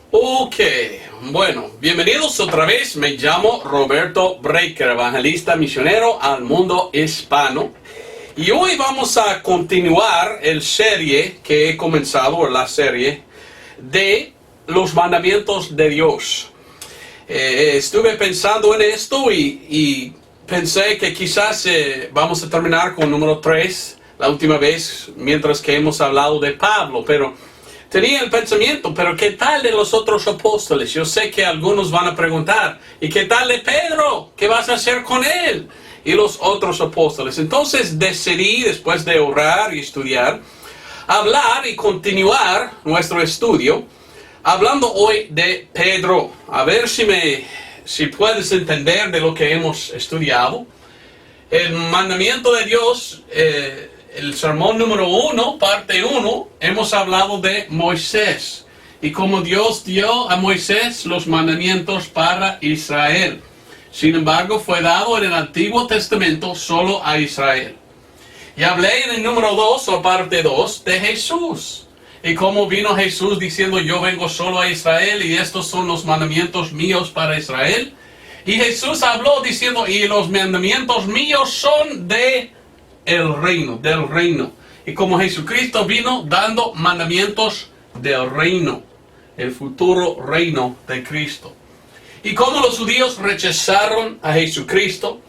Ok, bueno, bienvenidos otra vez. Me llamo Roberto Breaker, evangelista misionero al mundo hispano. Y hoy vamos a continuar la serie que he comenzado, la serie de los mandamientos de Dios. Estuve pensando en esto y pensé que quizás vamos a terminar con número 3, la última vez, mientras que hemos hablado de Pablo, pero tenía el pensamiento, pero ¿qué tal de los otros apóstoles? Yo sé que algunos van a preguntar, ¿y qué tal de Pedro? ¿Qué vas a hacer con él? Y los otros apóstoles. Entonces decidí, después de orar y estudiar, hablar y continuar nuestro estudio, hablando hoy de Pedro. A ver si puedes entender de lo que hemos estudiado. El mandamiento de Dios, el sermón número 1, parte 1, hemos hablado de Moisés y cómo Dios dio a Moisés los mandamientos para Israel. Sin embargo, fue dado en el Antiguo Testamento solo a Israel. Y hablé en el número 2, o parte 2, de Jesús. Y cómo vino Jesús diciendo, yo vengo solo a Israel y estos son los mandamientos míos para Israel. Y Jesús habló diciendo, y los mandamientos míos son del reino. Y como Jesucristo vino dando mandamientos del reino, el futuro reino de Cristo. Y como los judíos rechazaron a Jesucristo,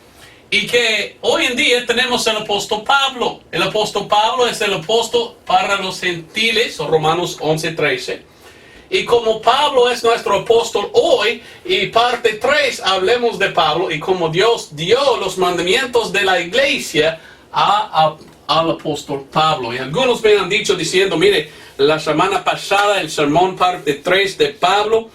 y que hoy en día tenemos el apóstol Pablo. El apóstol Pablo es el apóstol para los gentiles, o Romanos 11:13. Y como Pablo es nuestro apóstol hoy, y parte 3 hablemos de Pablo, y como Dios dio los mandamientos de la iglesia al apóstol Pablo. Y algunos me han dicho diciendo, mire, la semana pasada el sermón parte 3 de Pablo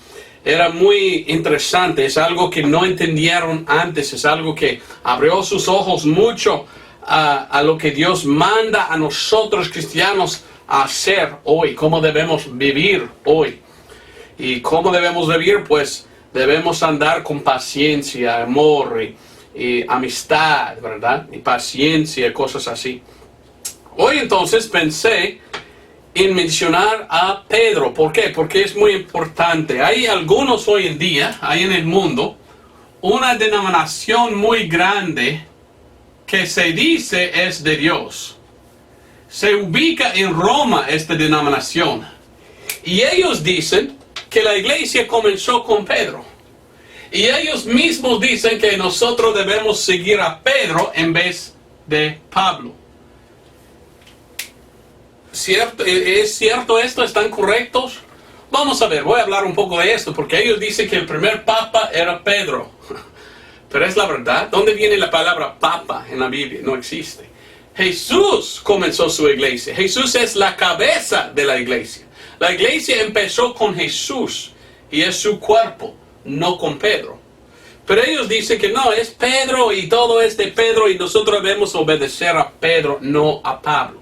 era muy interesante, es algo que no entendieron antes, es algo que abrió sus ojos mucho a lo que Dios manda a nosotros cristianos a hacer hoy, cómo debemos vivir hoy. Y cómo debemos vivir, pues debemos andar con paciencia, amor y amistad, ¿verdad? Y paciencia, cosas así. Hoy entonces pensé en mencionar a Pedro. ¿Por qué? Porque es muy importante. Hay algunos hoy en día, hay en el mundo, una denominación muy grande que se dice es de Dios. Se ubica en Roma esta denominación. Y ellos dicen que la iglesia comenzó con Pedro. Y ellos mismos dicen que nosotros debemos seguir a Pedro en vez de Pablo. ¿Cierto? ¿Es cierto esto? ¿Están correctos? Vamos a ver, voy a hablar un poco de esto, porque ellos dicen que el primer papa era Pedro. Pero es la verdad. ¿Dónde viene la palabra papa en la Biblia? No existe. Jesús comenzó su iglesia. Jesús es la cabeza de la iglesia. La iglesia empezó con Jesús y es su cuerpo, no con Pedro. Pero ellos dicen que no, es Pedro y todo es de Pedro y nosotros debemos obedecer a Pedro, no a Pablo.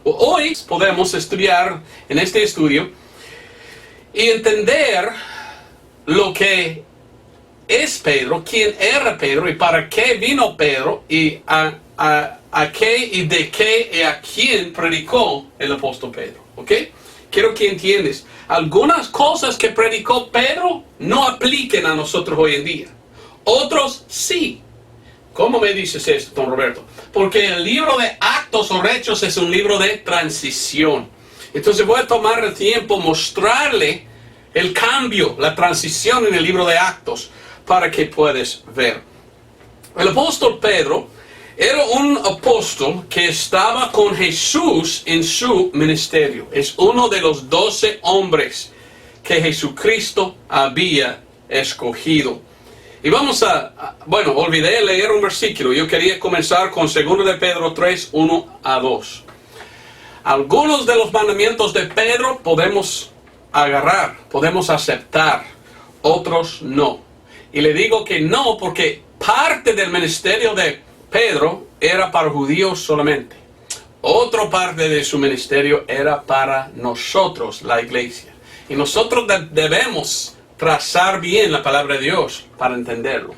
Hoy podemos estudiar en este estudio y entender lo que es Pedro, quién era Pedro y para qué vino Pedro y a qué y de qué y a quién predicó el apóstol Pedro. ¿Ok? Quiero que entiendas, algunas cosas que predicó Pedro no apliquen a nosotros hoy en día. Otros sí. ¿Cómo me dices esto, don Roberto? Porque el libro de Actos o Hechos es un libro de transición. Entonces voy a tomar el tiempo mostrarle el cambio, la transición en el libro de Actos para que puedas ver. El apóstol Pedro era un apóstol que estaba con Jesús en su ministerio. Es uno de los 12 hombres que Jesucristo había escogido. Y vamos olvidé leer un versículo. Yo quería comenzar con 2 de Pedro 3, 1 a 2. Algunos de los mandamientos de Pedro podemos agarrar, podemos aceptar, otros no. Y le digo que no porque parte del ministerio de Pedro era para judíos solamente. Otra parte de su ministerio era para nosotros, la iglesia. Y nosotros debemos trazar bien la palabra de Dios para entenderlo.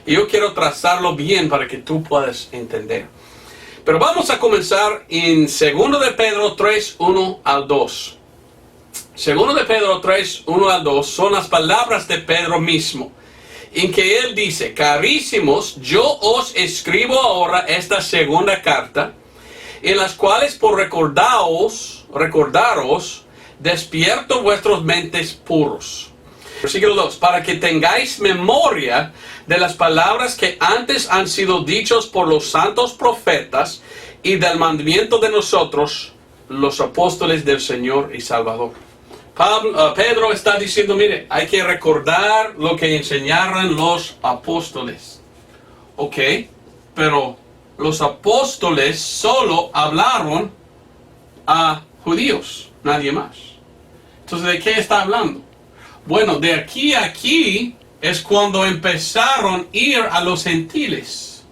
Y yo quiero trazarlo bien para que tú puedas entender. Pero vamos a comenzar en 2 de Pedro 3, 1 al 2. Segundo de Pedro 3, 1 al 2, son las palabras de Pedro mismo, en que él dice: carísimos, yo os escribo ahora esta segunda carta, en las cuales por recordaros, despierto vuestras mentes puros. Versículo 2, para que tengáis memoria de las palabras que antes han sido dichos por los santos profetas y del mandamiento de nosotros, los apóstoles del Señor y Salvador. Pedro está diciendo, mire, hay que recordar lo que enseñaron los apóstoles. Ok, pero los apóstoles solo hablaron a judíos, nadie más. Entonces, ¿de qué está hablando? Bueno, de aquí a aquí es cuando empezaron a ir a los gentiles.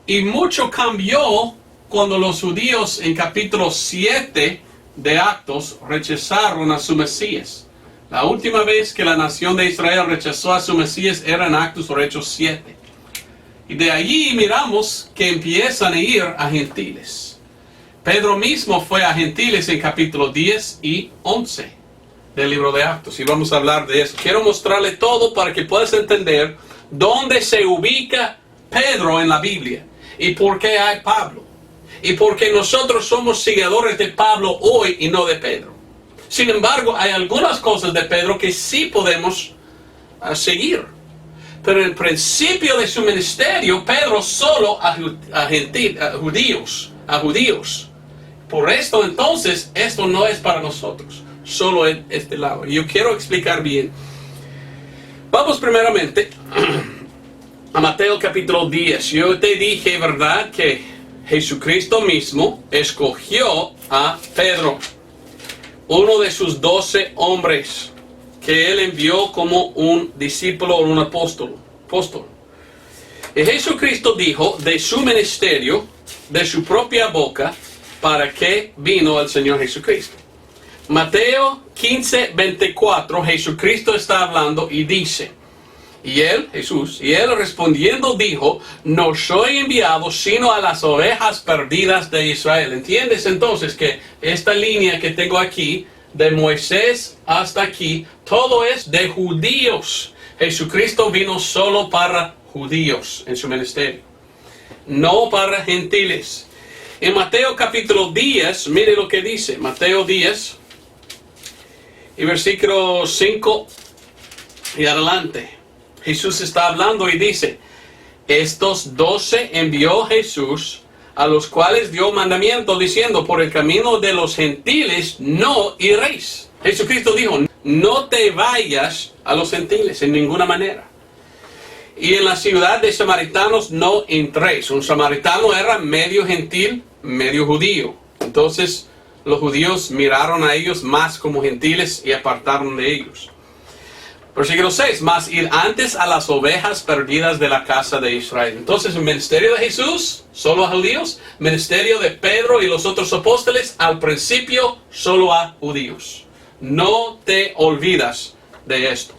Y mucho cambió cuando los judíos en capítulo 7 de Actos rechazaron a su Mesías. La última vez que la nación de Israel rechazó a su Mesías era en Actos o Hechos 7. Y de allí miramos que empiezan a ir a gentiles. Pedro mismo fue a gentiles en capítulo 10 y 11 del libro de Actos. Y vamos a hablar de eso. Quiero mostrarle todo para que puedas entender dónde se ubica Pedro en la Biblia. Y por qué hay Pablo. Y por qué nosotros somos seguidores de Pablo hoy y no de Pedro. Sin embargo, hay algunas cosas de Pedro que sí podemos seguir. Pero en el principio de su ministerio, Pedro solo a judíos. Por esto entonces, esto no es para nosotros. Solo en este lado. Y yo quiero explicar bien. Vamos primeramente a Mateo capítulo 10. Yo te dije, ¿verdad?, que Jesucristo mismo escogió a Pedro, uno de sus 12 hombres, que él envió como un discípulo o un apóstol. Y Jesucristo dijo de su ministerio, de su propia boca, para qué vino el Señor Jesucristo. Mateo 15, 24, Jesucristo está hablando y dice, y él respondiendo dijo, no soy enviado sino a las ovejas perdidas de Israel. ¿Entiendes entonces que esta línea que tengo aquí, de Moisés hasta aquí, todo es de judíos? Jesucristo vino solo para judíos en su ministerio, no para gentiles. En Mateo capítulo 10, mire lo que dice, Mateo 10, y versículo 5 y adelante. Jesús está hablando y dice, estos 12 envió Jesús, a los cuales dio mandamiento diciendo, por el camino de los gentiles no iréis. Jesucristo dijo, no te vayas a los gentiles en ninguna manera. Y en la ciudad de samaritanos no entréis. Un samaritano era medio gentil, medio judío. Entonces los judíos miraron a ellos más como gentiles y apartaron de ellos. Versículo 6, mas ir antes a las ovejas perdidas de la casa de Israel. Entonces el ministerio de Jesús, solo a judíos. Ministerio de Pedro y los otros apóstoles, al principio, solo a judíos. No te olvidas de esto.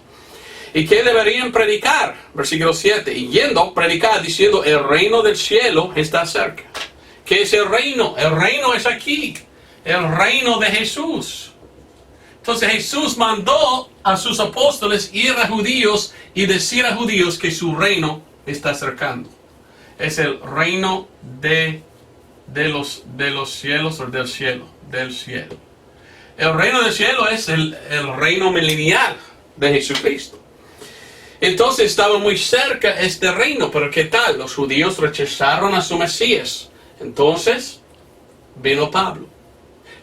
¿Y qué deberían predicar? Versículo 7, y yendo, predicar diciendo, el reino del cielo está cerca. ¿Qué es el reino? El reino es aquí. El reino de Jesús. Entonces Jesús mandó a sus apóstoles ir a judíos y decir a judíos que su reino está acercando. Es el reino de los cielos o del cielo. El reino del cielo es el reino milenial de Jesucristo. Entonces estaba muy cerca este reino, pero ¿qué tal? Los judíos rechazaron a su Mesías. Entonces vino Pablo.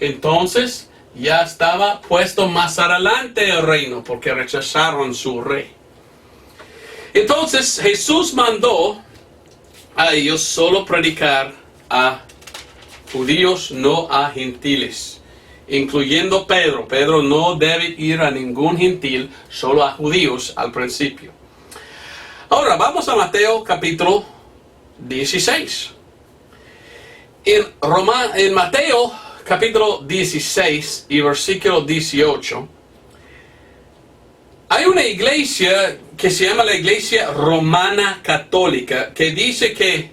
Entonces ya estaba puesto más adelante el reino porque rechazaron su rey. Entonces Jesús mandó a ellos solo predicar a judíos, no a gentiles, incluyendo Pedro. Pedro no debe ir a ningún gentil, solo a judíos al principio. Ahora vamos a Mateo capítulo 16. En Mateo capítulo 16 y versículo 18, hay una iglesia que se llama la Iglesia Romana Católica, que dice que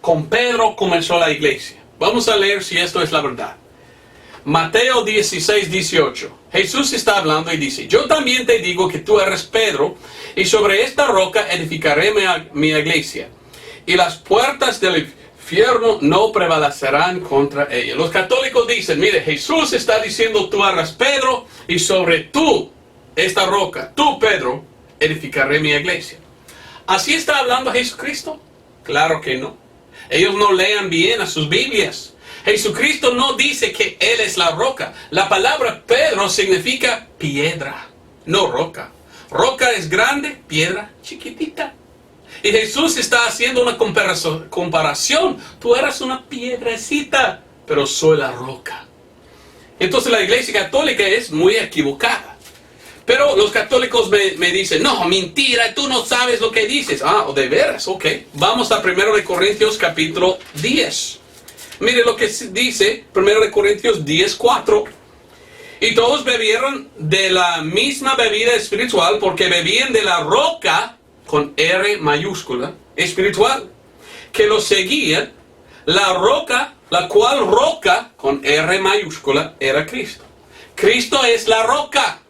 con Pedro comenzó la iglesia. Vamos a leer si esto es la verdad. Mateo 16, 18. Jesús está hablando y dice, yo también te digo que tú eres Pedro, y sobre esta roca edificaré mi iglesia, y las puertas del infierno no prevalecerán contra ella. Los católicos dicen, mire, Jesús está diciendo, tú eres Pedro, y sobre tú, esta roca, tú Pedro, edificaré mi iglesia. ¿Así está hablando Jesucristo? Claro que no. Ellos no lean bien a sus Biblias. Jesucristo no dice que Él es la roca. La palabra Pedro significa piedra, no roca. Roca es grande, piedra chiquitita. Y Jesús está haciendo una comparación. Tú eres una piedrecita, pero soy la roca. Entonces la Iglesia Católica es muy equivocada. Pero los católicos me dicen, no, mentira, tú no sabes lo que dices. Ah, de veras, ok. Vamos a 1 Corintios capítulo 10. Mire lo que dice 1 Corintios 10, 4. Y todos bebieron de la misma bebida espiritual, porque bebían de la roca, con R mayúscula, espiritual, que los seguía, la roca, la cual roca, con R mayúscula, era Cristo. Cristo es la roca.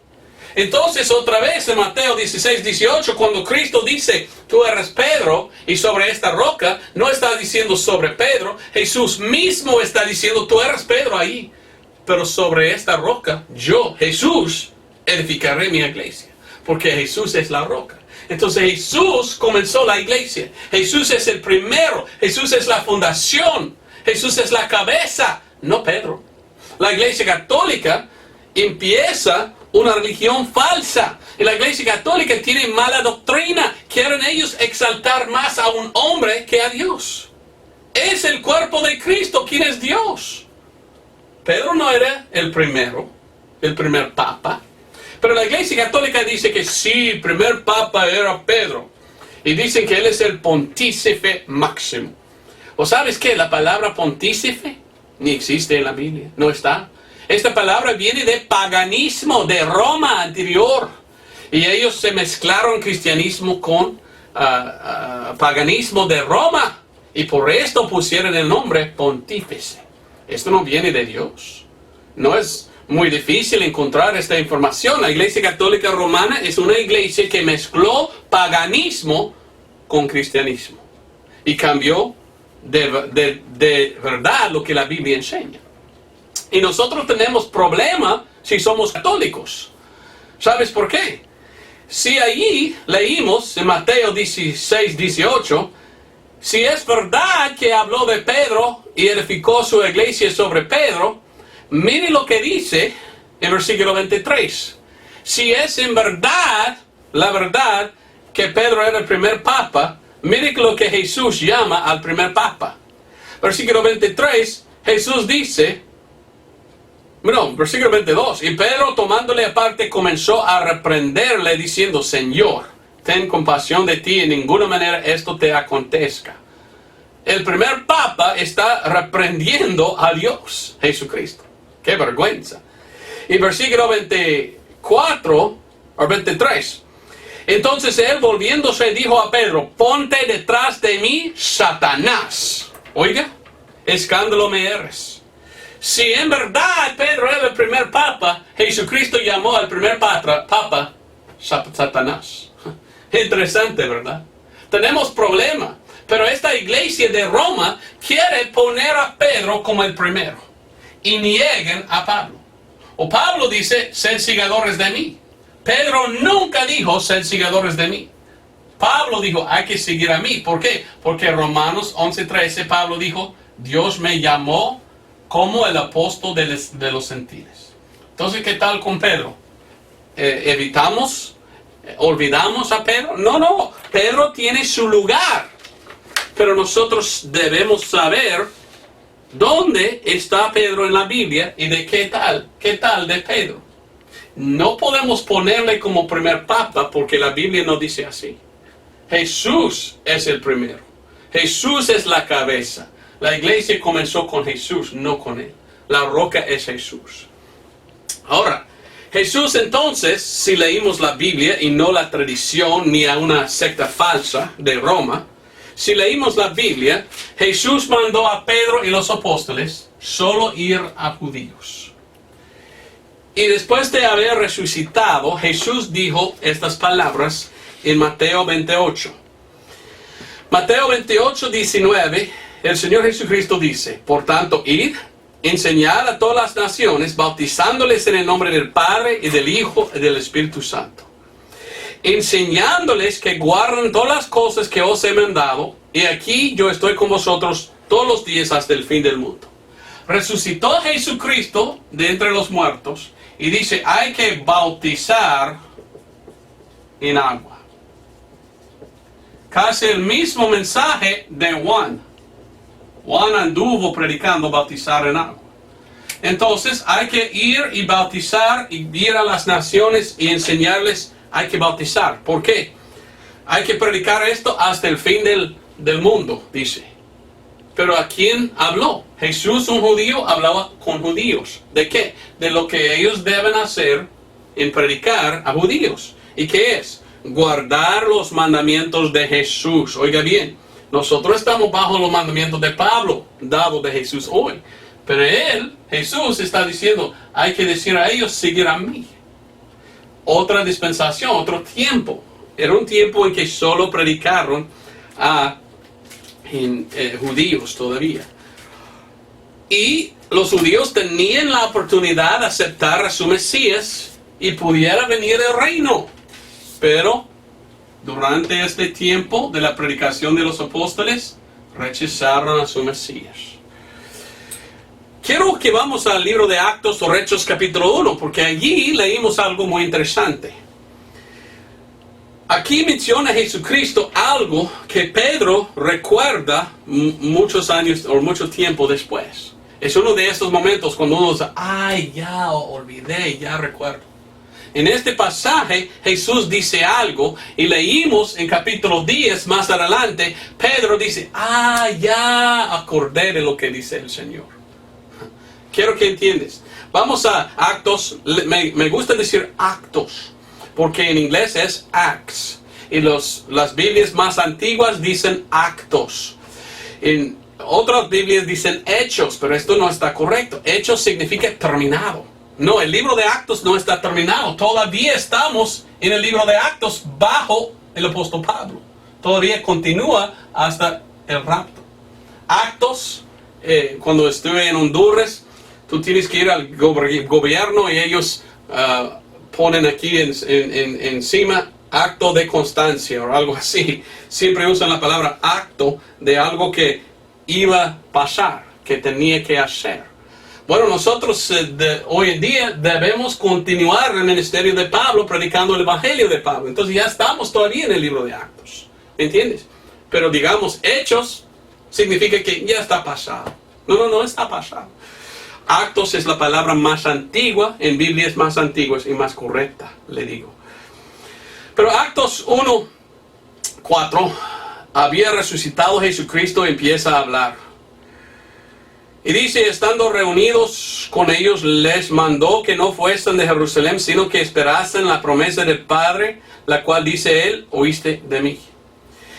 Entonces, otra vez en Mateo 16, 18, cuando Cristo dice, tú eres Pedro, y sobre esta roca, no está diciendo sobre Pedro, Jesús mismo está diciendo, tú eres Pedro ahí, pero sobre esta roca, yo, Jesús, edificaré mi iglesia, porque Jesús es la roca. Entonces Jesús comenzó la iglesia, Jesús es el primero, Jesús es la fundación, Jesús es la cabeza, no Pedro. La Iglesia Católica empieza una religión falsa. Y la Iglesia Católica tiene mala doctrina. Quieren ellos exaltar más a un hombre que a Dios. Es el cuerpo de Cristo quien es Dios. Pedro no era el primer papa. Pero la Iglesia Católica dice que sí, el primer papa era Pedro. Y dicen que él es el pontífice máximo. ¿O sabes qué? La palabra pontífice ni existe en la Biblia. No está. Esta palabra viene de paganismo, de Roma anterior. Y ellos se mezclaron cristianismo con paganismo de Roma. Y por esto pusieron el nombre pontífice. Esto no viene de Dios. No es muy difícil encontrar esta información. La Iglesia Católica Romana es una iglesia que mezcló paganismo con cristianismo. Y cambió de verdad lo que la Biblia enseña. Y nosotros tenemos problema si somos católicos. ¿Sabes por qué? Si allí leímos en Mateo 16, 18, si es verdad que habló de Pedro y edificó su iglesia sobre Pedro, mire lo que dice en versículo 23. Si es en verdad, la verdad, que Pedro era el primer papa, mire lo que Jesús llama al primer papa. Versículo 23, Jesús dice, versículo 22, y Pedro tomándole aparte comenzó a reprenderle diciendo, Señor, ten compasión de ti, en ninguna manera esto te acontezca. El primer papa está reprendiendo a Dios, Jesucristo. ¡Qué vergüenza! Y versículo 24 o 23. Entonces él volviéndose dijo a Pedro, ponte detrás de mí, Satanás. Oiga, escándalo me eres. Si en verdad Pedro era el primer papa, Jesucristo llamó al primer papa Satanás. Interesante, ¿verdad? Tenemos problema. Pero esta iglesia de Roma quiere poner a Pedro como el primero. Y niegan a Pablo. O Pablo dice, sed seguidores de mí. Pedro nunca dijo, sed seguidores de mí. Pablo dijo, hay que seguir a mí. ¿Por qué? Porque Romanos 11:13, Pablo dijo, Dios me llamó como el apóstol de los gentiles. Entonces, ¿qué tal con Pedro? ¿Olvidamos a Pedro? No, Pedro tiene su lugar. Pero nosotros debemos saber dónde está Pedro en la Biblia y de qué tal de Pedro. No podemos ponerle como primer papa porque la Biblia no dice así. Jesús es el primero. Jesús es la cabeza. La iglesia comenzó con Jesús, no con él. La roca es Jesús. Ahora, Jesús entonces, si leímos la Biblia y no la tradición ni a una secta falsa de Roma, si leímos la Biblia, Jesús mandó a Pedro y los apóstoles solo ir a judíos. Y después de haber resucitado, Jesús dijo estas palabras en Mateo 28. Mateo 28, 19, el Señor Jesucristo dice, por tanto, id, enseñad a todas las naciones, bautizándoles en el nombre del Padre y del Hijo y del Espíritu Santo, enseñándoles que guarden todas las cosas que os he mandado, y aquí yo estoy con vosotros todos los días hasta el fin del mundo. Resucitó Jesucristo de entre los muertos, y dice, hay que bautizar en agua. Casi el mismo mensaje de Juan. Juan anduvo predicando bautizar en agua. Entonces hay que ir y bautizar y ir a las naciones y enseñarles, hay que bautizar. ¿Por qué? Hay que predicar esto hasta el fin del mundo, dice. Pero ¿a quién habló? Jesús, un judío, hablaba con judíos. ¿De qué? De lo que ellos deben hacer en predicar a judíos. ¿Y qué es? Guardar los mandamientos de Jesús. Oiga bien, nosotros estamos bajo los mandamientos de Pablo, dados de Jesús hoy. Pero Jesús está diciendo, hay que decir a ellos, seguir a mí. Otra dispensación, otro tiempo. Era un tiempo en que solo predicaron a judíos todavía. Y los judíos tenían la oportunidad de aceptar a su Mesías y pudiera venir el reino. Pero durante este tiempo de la predicación de los apóstoles, rechazaron a su Mesías. Quiero que vamos al libro de Actos o Hechos capítulo 1, porque allí leímos algo muy interesante. Aquí menciona Jesucristo algo que Pedro recuerda muchos años o mucho tiempo después. Es uno de estos momentos cuando uno dice, ay, ya olvidé, ya recuerdo. En este pasaje Jesús dice algo y leímos en capítulo 10 más adelante, Pedro dice, ya acordé de lo que dice el Señor. Quiero que entiendas. Vamos a Actos, me gusta decir Actos, porque en inglés es Acts. Y las Biblias más antiguas dicen Actos. En otras Biblias dicen Hechos, pero esto no está correcto. Hechos significa terminado. No, el libro de Actos no está terminado. Todavía estamos en el libro de Actos bajo el apóstol Pablo. Todavía continúa hasta el rapto. Actos, cuando estuve en Honduras, tú tienes que ir al gobierno y ellos ponen aquí encima acto de constancia o algo así. Siempre usan la palabra acto de algo que iba a pasar, que tenía que hacer. Bueno, nosotros hoy en día debemos continuar el ministerio de Pablo predicando el evangelio de Pablo. Entonces ya estamos todavía en el libro de Actos. ¿Me entiendes? Pero digamos, Hechos significa que ya está pasado. No está pasado. Actos es la palabra más antigua, en Biblias más antiguas y más correcta, le digo. Pero Actos 1:4, había resucitado Jesucristo y empieza a hablar. Y dice, estando reunidos con ellos, les mandó que no fuesen de Jerusalén, sino que esperasen la promesa del Padre, la cual dice él, oíste de mí.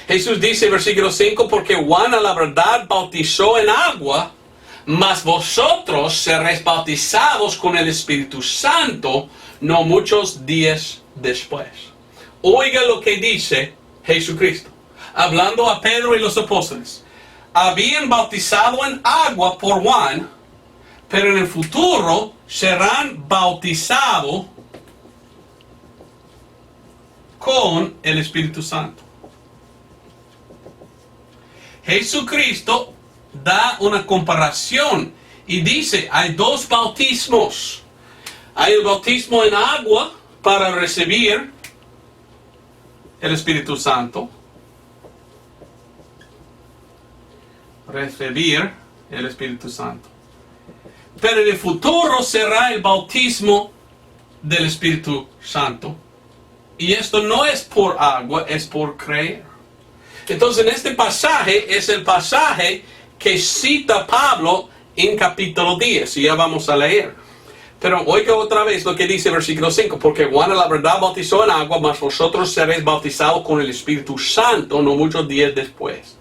Jesús dice, versículo 5, porque Juan a la verdad bautizó en agua, mas vosotros seréis bautizados con el Espíritu Santo no muchos días después. Oiga lo que dice Jesucristo, hablando a Pedro y los apóstoles. Habían bautizado en agua por Juan, pero en el futuro serán bautizados con el Espíritu Santo. Jesucristo da una comparación y dice, hay dos bautismos. Hay el bautismo en agua para recibir el Espíritu Santo. Recibir el Espíritu Santo. Pero en el futuro será el bautismo del Espíritu Santo. Y esto no es por agua, es por creer. Entonces en este pasaje es el pasaje que cita Pablo en capítulo 10. Y ya vamos a leer. Pero oiga otra vez lo que dice el versículo 5. Porque Juan a la verdad bautizó en agua, mas vosotros seréis bautizados con el Espíritu Santo no muchos días después.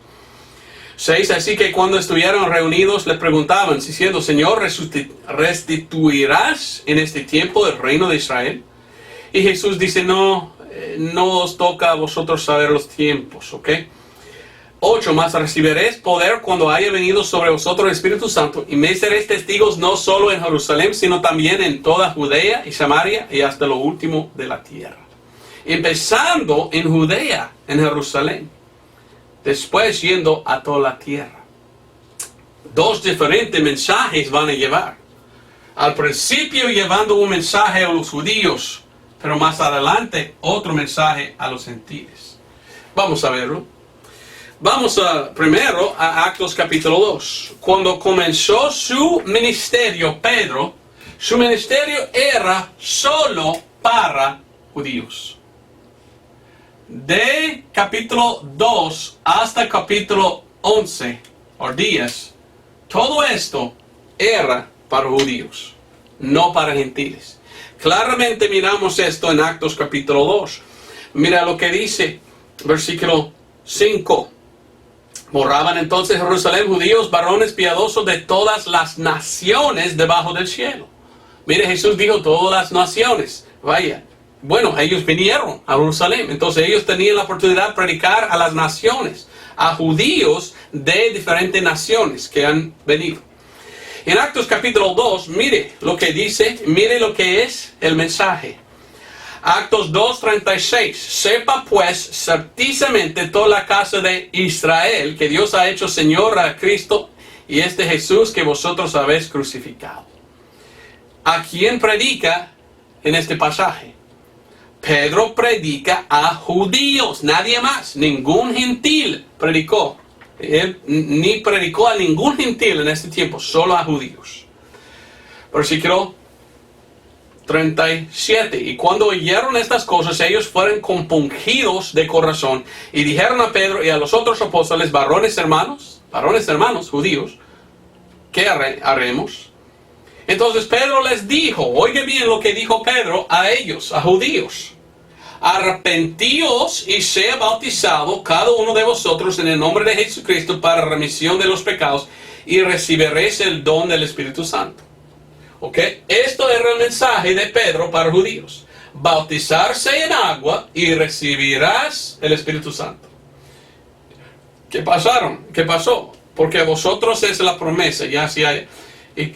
6. Así que cuando estuvieron reunidos le preguntaban, diciendo, Señor, ¿restituirás en este tiempo el reino de Israel? Y Jesús dice, no os toca a vosotros saber los tiempos, ¿ok? 8. Mas recibiréis poder cuando haya venido sobre vosotros el Espíritu Santo, y me seréis testigos no solo en Jerusalén, sino también en toda Judea y Samaria y hasta lo último de la tierra. Empezando en Judea, en Jerusalén, después yendo a toda la tierra. 2 diferentes mensajes van a llevar. Al principio llevando un mensaje a los judíos, pero más adelante otro mensaje a los gentiles. Vamos a verlo. Vamos primero a Actos capítulo 2. Cuando comenzó su ministerio, Pedro, su ministerio era solo para judíos. De capítulo 2 hasta capítulo 11 o 10, todo esto era para judíos, no para gentiles. Claramente miramos esto en Actos capítulo 2. Mira lo que dice, versículo 5. Moraban entonces en Jerusalén judíos, varones piadosos de todas las naciones debajo del cielo. Mire, Jesús dijo todas las naciones. Vaya. Bueno, ellos vinieron a Jerusalén, entonces ellos tenían la oportunidad de predicar a las naciones, a judíos de diferentes naciones que han venido. En Actos capítulo 2, mire lo que dice, mire lo que es el mensaje. Actos 2:36, sepa pues certísimamente toda la casa de Israel que Dios ha hecho Señor a Cristo y este Jesús que vosotros habéis crucificado. ¿A quién predica en este pasaje? Pedro predica a judíos, nadie más, ningún gentil predicó. Él ni predicó a ningún gentil en este tiempo, solo a judíos. Versículo 37. Y cuando oyeron estas cosas, ellos fueron compungidos de corazón y dijeron a Pedro y a los otros apóstoles, varones hermanos, judíos, ¿qué haremos? Entonces Pedro les dijo, oiga bien lo que dijo Pedro a ellos, a judíos. Arrepentíos y sea bautizado cada uno de vosotros en el nombre de Jesucristo para remisión de los pecados y recibiréis el don del Espíritu Santo. ¿Ok? Esto era el mensaje de Pedro para judíos. Bautizarse en agua y recibirás el Espíritu Santo. ¿Qué pasó? Porque a vosotros es la promesa. Ya si hay. ¿Y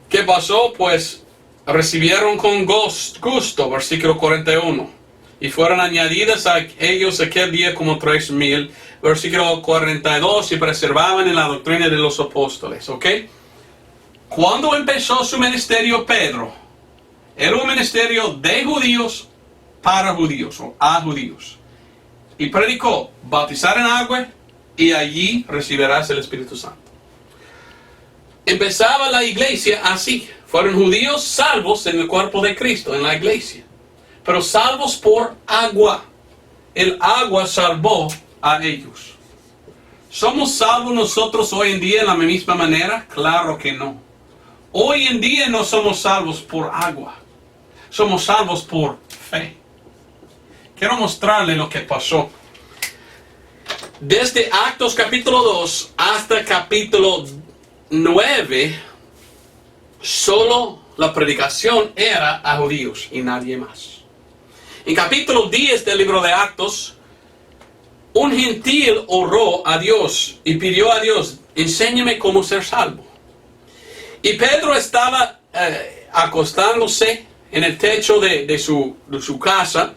qué pasó? Pues recibieron con gusto, versículo 41. Y fueron añadidas a ellos aquel día como 3,000. Versículo 42. Y preservaban en la doctrina de los apóstoles. ¿Ok? Cuando empezó su ministerio Pedro, era un ministerio de judíos para judíos o a judíos. Y predicó, bautizar en agua y allí recibirás el Espíritu Santo. Empezaba la iglesia así. Fueron judíos salvos en el cuerpo de Cristo, en la iglesia. Pero salvos por agua. El agua salvó a ellos. ¿Somos salvos nosotros hoy en día de la misma manera? Claro que no. Hoy en día no somos salvos por agua. Somos salvos por fe. Quiero mostrarle lo que pasó. Desde Actos capítulo 2 hasta capítulo 9, solo la predicación era a judíos y nadie más. En capítulo 10 del libro de Actos, un gentil oró a Dios y pidió a Dios, enséñame cómo ser salvo. Y Pedro estaba acostándose en el techo de su casa,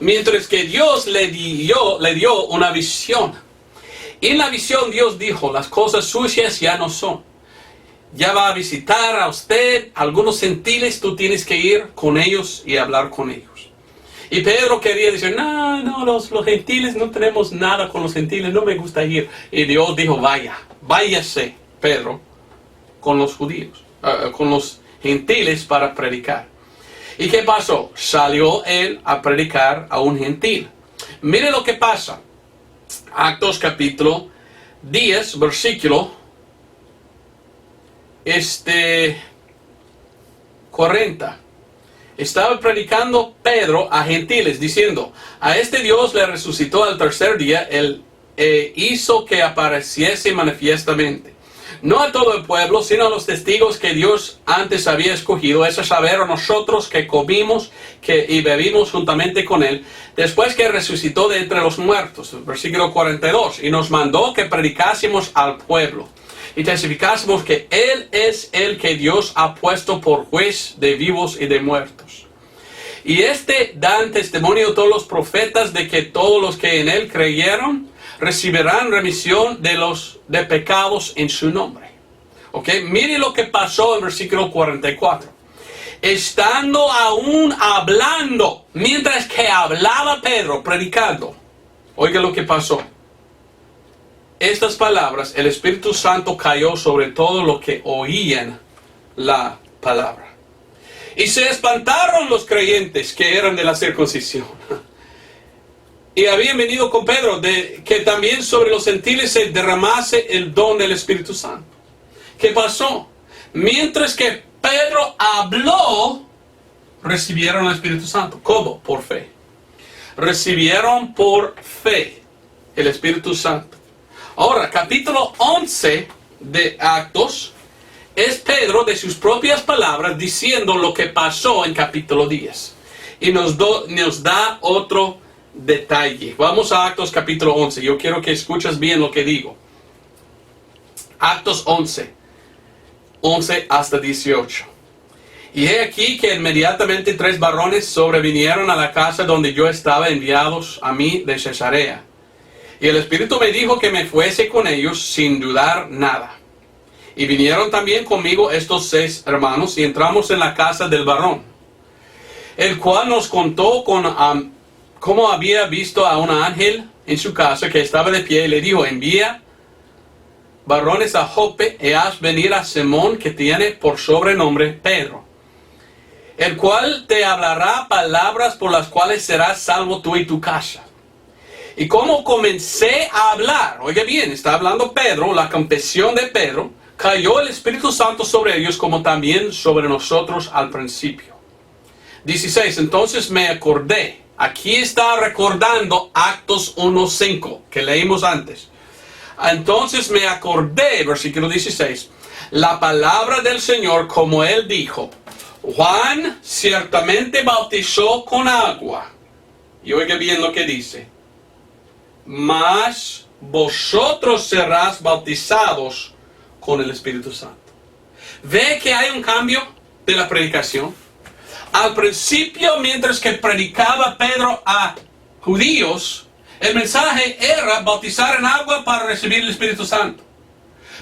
mientras que Dios le dio una visión. Y en la visión Dios dijo, las cosas sucias ya no son. Ya va a visitar a usted algunos gentiles, tú tienes que ir con ellos y hablar con ellos. Y Pedro quería decir, no, los gentiles, no tenemos nada con los gentiles, no me gusta ir. Y Dios dijo, váyase, Pedro, con los judíos, con los gentiles para predicar. ¿Y qué pasó? Salió él a predicar a un gentil. Mire lo que pasa. Actos capítulo 10, versículo 40. Estaba predicando Pedro a gentiles, diciendo, a este Dios le resucitó al tercer día el e hizo que apareciese manifiestamente. No a todo el pueblo, sino a los testigos que Dios antes había escogido, es a saber, a nosotros que comimos y bebimos juntamente con Él, después que resucitó de entre los muertos. Versículo 42. Y nos mandó que predicásemos al pueblo y testificásemos que Él es el que Dios ha puesto por juez de vivos y de muertos. Y dan testimonio todos los profetas de que todos los que en Él creyeron recibirán remisión de pecados en su nombre. Ok, mire lo que pasó en versículo 44. Estando aún hablando, mientras que hablaba Pedro, predicando, oiga lo que pasó. Estas palabras, el Espíritu Santo cayó sobre todo los que oían la palabra. Y se espantaron los creyentes que eran de la circuncisión. Y habían venido con Pedro que también sobre los gentiles se derramase el don del Espíritu Santo. ¿Qué pasó? Mientras que Pedro habló, recibieron el Espíritu Santo. ¿Cómo? Por fe. Recibieron por fe el Espíritu Santo. Ahora, capítulo 11 de Actos es Pedro de sus propias palabras diciendo lo que pasó en capítulo 10. Y nos da otro detalle. Vamos a Actos capítulo 11. Yo quiero que escuches bien lo que digo. Actos 11 hasta 18. Y he aquí que inmediatamente 3 varones sobrevinieron a la casa donde yo estaba, enviados a mí de Cesarea. Y el Espíritu me dijo que me fuese con ellos sin dudar nada. Y vinieron también conmigo estos 6 hermanos y entramos en la casa del varón, el cual nos contó cómo había visto a un ángel en su casa que estaba de pie y le dijo: envía varones a Jope y haz venir a Simón, que tiene por sobrenombre Pedro, el cual te hablará palabras por las cuales serás salvo tú y tu casa. Y como comencé a hablar, oiga bien, está hablando Pedro, la confesión de Pedro, cayó el Espíritu Santo sobre ellos como también sobre nosotros al principio. 16. Entonces me acordé. Aquí está recordando Actos 1:5 que leímos antes. Entonces me acordé, versículo 16, la palabra del Señor como Él dijo: Juan ciertamente bautizó con agua. Y oiga bien lo que dice: mas vosotros seráis bautizados con el Espíritu Santo. ¿Ve que hay un cambio de la predicación? Al principio, mientras que predicaba Pedro a judíos, el mensaje era bautizar en agua para recibir el Espíritu Santo.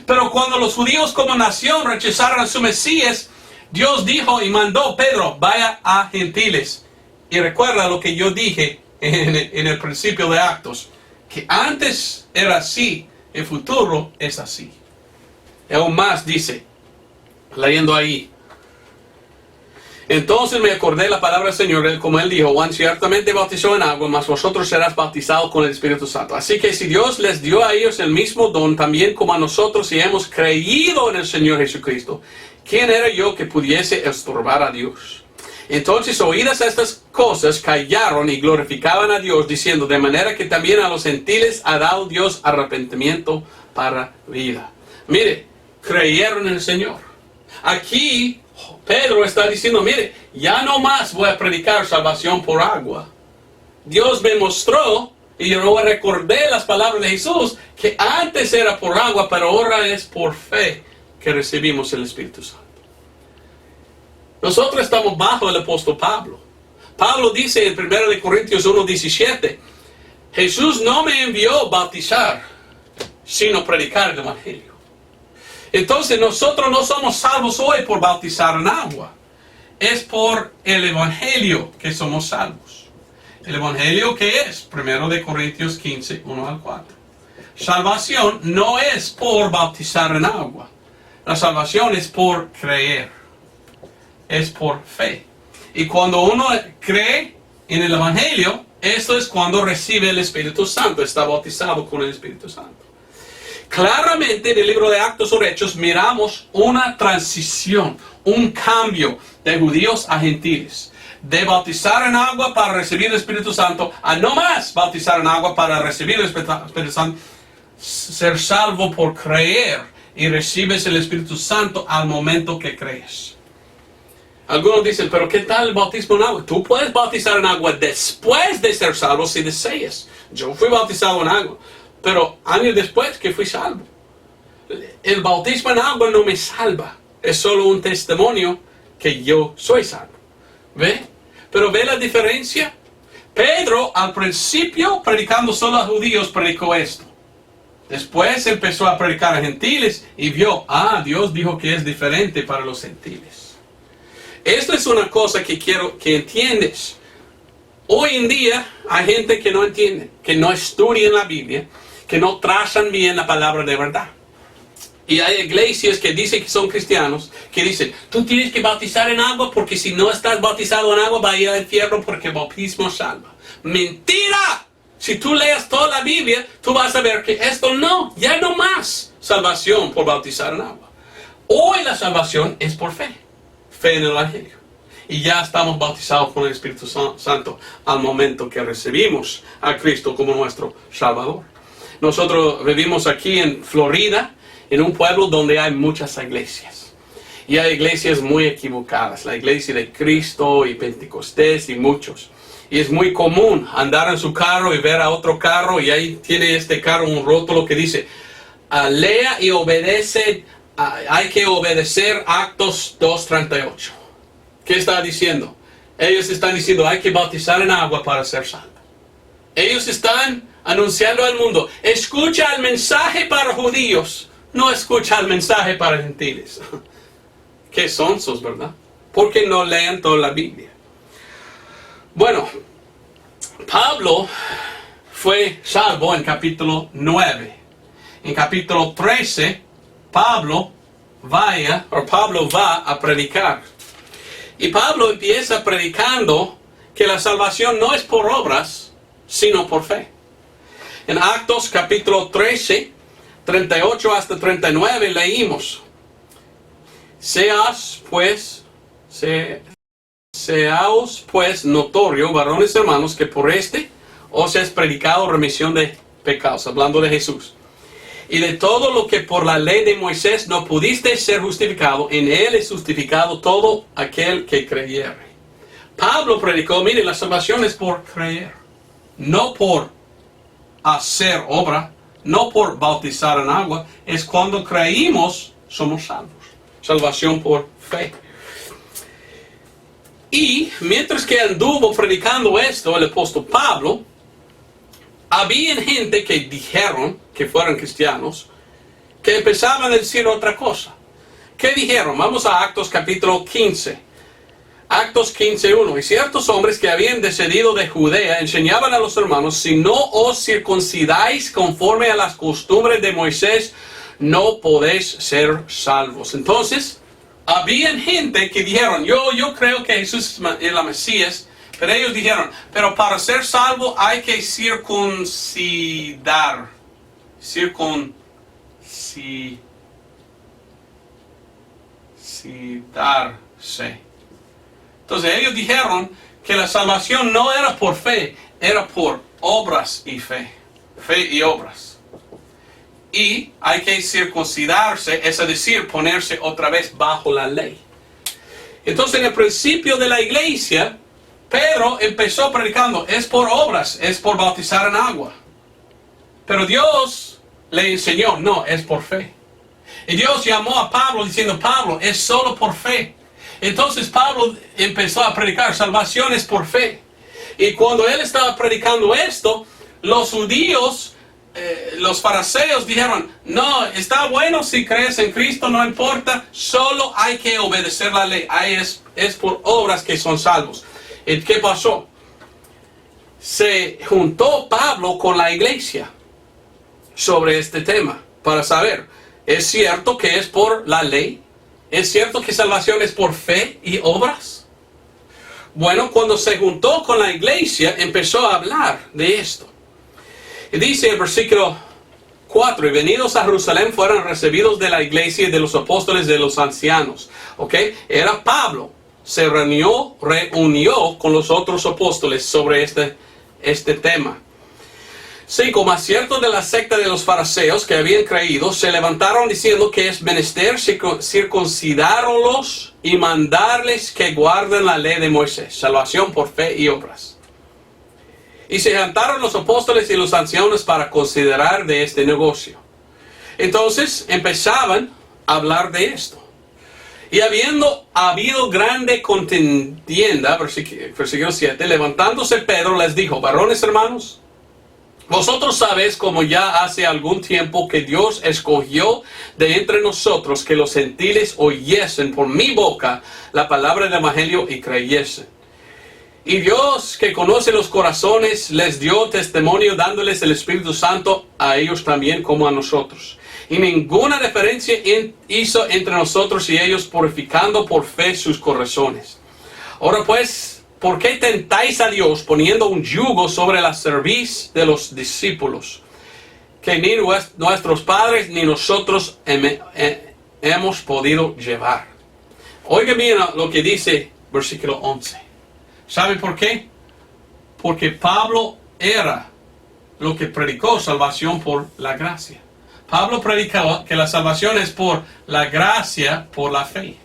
Pero cuando los judíos como nación rechazaron a su Mesías, Dios dijo y mandó: Pedro, vaya a gentiles. Y recuerda lo que yo dije en el principio de Actos, que antes era así, el futuro es así. Y aún más dice, leyendo ahí: entonces me acordé la palabra del Señor, como Él dijo: Juan ciertamente bautizó en agua, mas vosotros serás bautizados con el Espíritu Santo. Así que si Dios les dio a ellos el mismo don, también como a nosotros, y hemos creído en el Señor Jesucristo, ¿quién era yo que pudiese estorbar a Dios? Entonces, oídas estas cosas, callaron y glorificaban a Dios, diciendo: de manera que también a los gentiles ha dado Dios arrepentimiento para vida. Mire, creyeron en el Señor. Aquí Pedro está diciendo: mire, ya no más voy a predicar salvación por agua. Dios me mostró, y yo no recordé las palabras de Jesús, que antes era por agua, pero ahora es por fe que recibimos el Espíritu Santo. Nosotros estamos bajo el apóstol Pablo. Pablo dice en 1 Corintios 1:17, Jesús no me envió a bautizar, sino predicar el Evangelio. Entonces nosotros no somos salvos hoy por bautizar en agua. Es por el Evangelio que somos salvos. El Evangelio que es 1 Corintios 15, 1-4. Salvación no es por bautizar en agua. La salvación es por creer. Es por fe. Y cuando uno cree en el Evangelio, esto es cuando recibe el Espíritu Santo. Está bautizado con el Espíritu Santo. Claramente en el libro de Actos o Hechos miramos una transición, un cambio de judíos a gentiles. de bautizar en agua para recibir el Espíritu Santo a no más bautizar en agua para recibir el Espíritu Santo, ser salvo por creer y recibes el Espíritu Santo al momento que crees. Algunos dicen, pero ¿qué tal el bautismo en agua? Tú puedes bautizar en agua después de ser salvo si deseas. Yo fui bautizado en agua, pero años después que fui salvo. El bautismo en agua no me salva, es solo un testimonio que yo soy salvo. ¿Ve? Pero ¿ve la diferencia? Pedro al principio, predicando solo a judíos, predicó esto. Después empezó a predicar a gentiles y vio, Dios dijo que es diferente para los gentiles. Esto es una cosa que quiero que entiendas. Hoy en día hay gente que no entiende, que no estudian la Biblia, que no trazan bien la palabra de verdad. Y hay iglesias que dicen que son cristianos, que dicen, tú tienes que bautizar en agua porque si no estás bautizado en agua va a ir al infierno porque el bautismo salva. ¡Mentira! Si tú lees toda la Biblia, tú vas a ver que esto ya no más salvación por bautizar en agua. Hoy la salvación es por fe. Fe en el Evangelio. Y ya estamos bautizados con el Espíritu Santo al momento que recibimos a Cristo como nuestro Salvador. Nosotros vivimos aquí en Florida, en un pueblo donde hay muchas iglesias. Y hay iglesias muy equivocadas. La iglesia de Cristo y Pentecostés y muchos. Y es muy común andar en su carro y ver a otro carro y ahí tiene este carro un rótulo que dice, lea y obedece. Hay que obedecer Actos 2:38. ¿Qué está diciendo? Ellos están diciendo hay que bautizar en agua para ser salvo. Ellos están anunciando al mundo, escucha el mensaje para judíos, no escucha el mensaje para gentiles. Qué sonsos, ¿verdad? Porque no leen toda la Biblia. Bueno, Pablo fue salvo en capítulo 9. En capítulo 13, Pablo va a predicar. Y Pablo empieza predicando que la salvación no es por obras, sino por fe. En Actos capítulo 13, 38 hasta 39 leímos. Seaos pues notorio, varones hermanos, que por os es predicado remisión de pecados, hablando de Jesús. Y de todo lo que por la ley de Moisés no pudiste ser justificado, en él es justificado todo aquel que creyere. Pablo predicó, mire, la salvación es por creer, no por hacer obra, no por bautizar en agua, es cuando creímos somos salvos. Salvación por fe. Y mientras que anduvo predicando esto, el apóstol Pablo, había gente que dijeron que fueran cristianos, que empezaban a decir otra cosa. ¿Qué dijeron? Vamos a Actos capítulo 15. Actos 15:1. Y ciertos hombres que habían descendido de Judea enseñaban a los hermanos, si no os circuncidáis conforme a las costumbres de Moisés, no podéis ser salvos. Entonces, habían gente que dijeron, yo creo que Jesús es la Mesías, pero ellos dijeron, pero para ser salvo hay que circuncidar. Circuncidarse. Entonces ellos dijeron que la salvación no era por fe, era por obras y fe. Fe y obras. Y hay que circuncidarse, es decir, ponerse otra vez bajo la ley. Entonces en el principio de la iglesia, Pedro empezó predicando, es por obras, es por bautizar en agua. Pero Dios le enseñó, no, es por fe. Y Dios llamó a Pablo diciendo, Pablo, es solo por fe. Entonces Pablo empezó a predicar, salvación es por fe. Y cuando él estaba predicando esto, los judíos, los fariseos dijeron, no, está bueno si crees en Cristo, no importa, solo hay que obedecer la ley. Ahí es por obras que son salvos. ¿Qué pasó? Se juntó Pablo con la iglesia sobre este tema para saber, ¿es cierto que es por la ley? ¿Es cierto que salvación es por fe y obras? Bueno, cuando se juntó con la iglesia, empezó a hablar de esto. Y dice el versículo 4, y venidos a Jerusalén fueron recibidos de la iglesia y de los apóstoles de los ancianos. ¿Ok? Era Pablo, se reunió con los otros apóstoles sobre este tema. 5. Mas ciertos de la secta de los fariseos que habían creído se levantaron diciendo que es menester circuncidarlos y mandarles que guarden la ley de Moisés, salvación por fe y obras. Y se juntaron los apóstoles y los ancianos para considerar de este negocio. Entonces empezaban a hablar de esto. Y habiendo habido grande contienda, versículo 7, levantándose Pedro les dijo: varones hermanos, vosotros sabéis como ya hace algún tiempo que Dios escogió de entre nosotros que los gentiles oyesen por mi boca la palabra del evangelio y creyesen. Y Dios, que conoce los corazones, les dio testimonio dándoles el Espíritu Santo a ellos también como a nosotros. Y ninguna diferencia hizo entre nosotros y ellos, purificando por fe sus corazones. Ahora pues, ¿por qué tentáis a Dios poniendo un yugo sobre la cerviz de los discípulos, que ni nuestros padres ni nosotros hemos podido llevar? Oiga bien lo que dice versículo 11. ¿Sabe por qué? Porque Pablo era lo que predicó salvación por la gracia. Pablo predicaba que la salvación es por la gracia, por la fe.